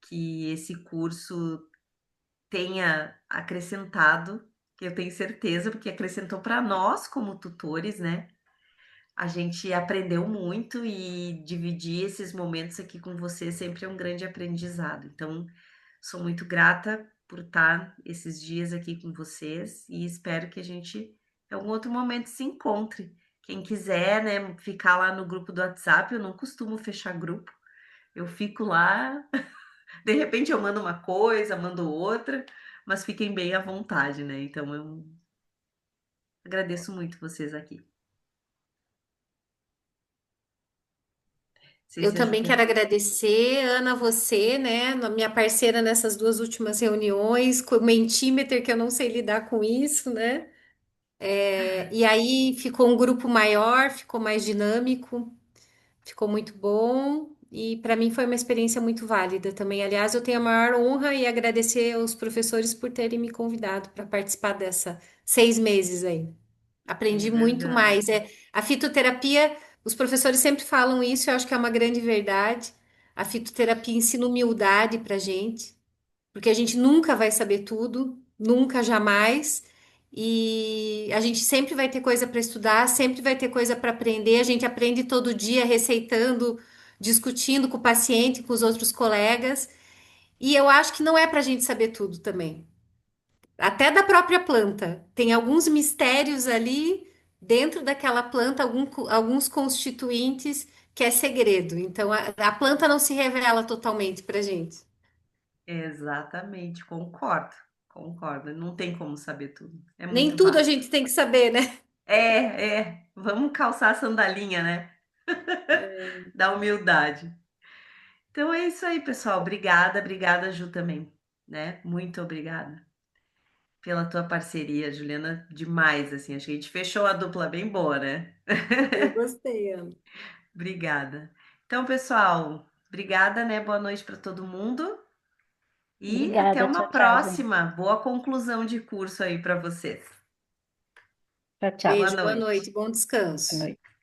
que esse curso tenha acrescentado, que eu tenho certeza, porque acrescentou para nós como tutores, né? A gente aprendeu muito e dividir esses momentos aqui com você sempre é um grande aprendizado. Então, sou muito grata por estar esses dias aqui com vocês e espero que a gente, em algum outro momento, se encontre. Quem quiser, né, ficar lá no grupo do WhatsApp, eu não costumo fechar grupo, eu fico lá, de repente eu mando uma coisa, mando outra, mas fiquem bem à vontade, né? Então, eu agradeço muito vocês aqui. Não sei Eu se a Ju também quero quer. agradecer, Ana, você, né, minha parceira nessas duas últimas reuniões, com o Mentimeter, que eu não sei lidar com isso, né? E aí ficou um grupo maior, ficou mais dinâmico, ficou muito bom. E para mim foi uma experiência muito válida também. Aliás, eu tenho a maior honra e agradecer aos professores por terem me convidado para participar dessa 6 meses aí. É Aprendi muito verdade. mais. A fitoterapia, os professores sempre falam isso, eu acho que é uma grande verdade. A fitoterapia ensina humildade para gente, porque a gente nunca vai saber tudo, nunca, jamais. E a gente sempre vai ter coisa para estudar, sempre vai ter coisa para aprender. A gente aprende todo dia receitando, discutindo com o paciente, com os outros colegas. E eu acho que não é para a gente saber tudo também. Até da própria planta. Tem alguns mistérios ali dentro daquela planta, alguns constituintes que é segredo. Então a planta não se revela totalmente para gente. Exatamente, concordo, concordo. Não tem como saber tudo. É Nem muito tudo a vasto. gente tem que saber, né? Vamos calçar a sandalinha, né? Da humildade. Então é isso aí, pessoal. Obrigada, obrigada, Ju, também, né? Muito obrigada pela tua parceria, Juliana, demais, assim. Acho que a gente fechou a dupla bem boa, né? Eu gostei, Ana. Obrigada. Então, pessoal, obrigada, né? Boa noite para todo mundo e até Obrigada, tchau, uma tchau, gente. próxima. Boa conclusão de curso aí para vocês. Tchau, tchau. Boa Beijo, boa noite. noite, bom Boa descanso. noite.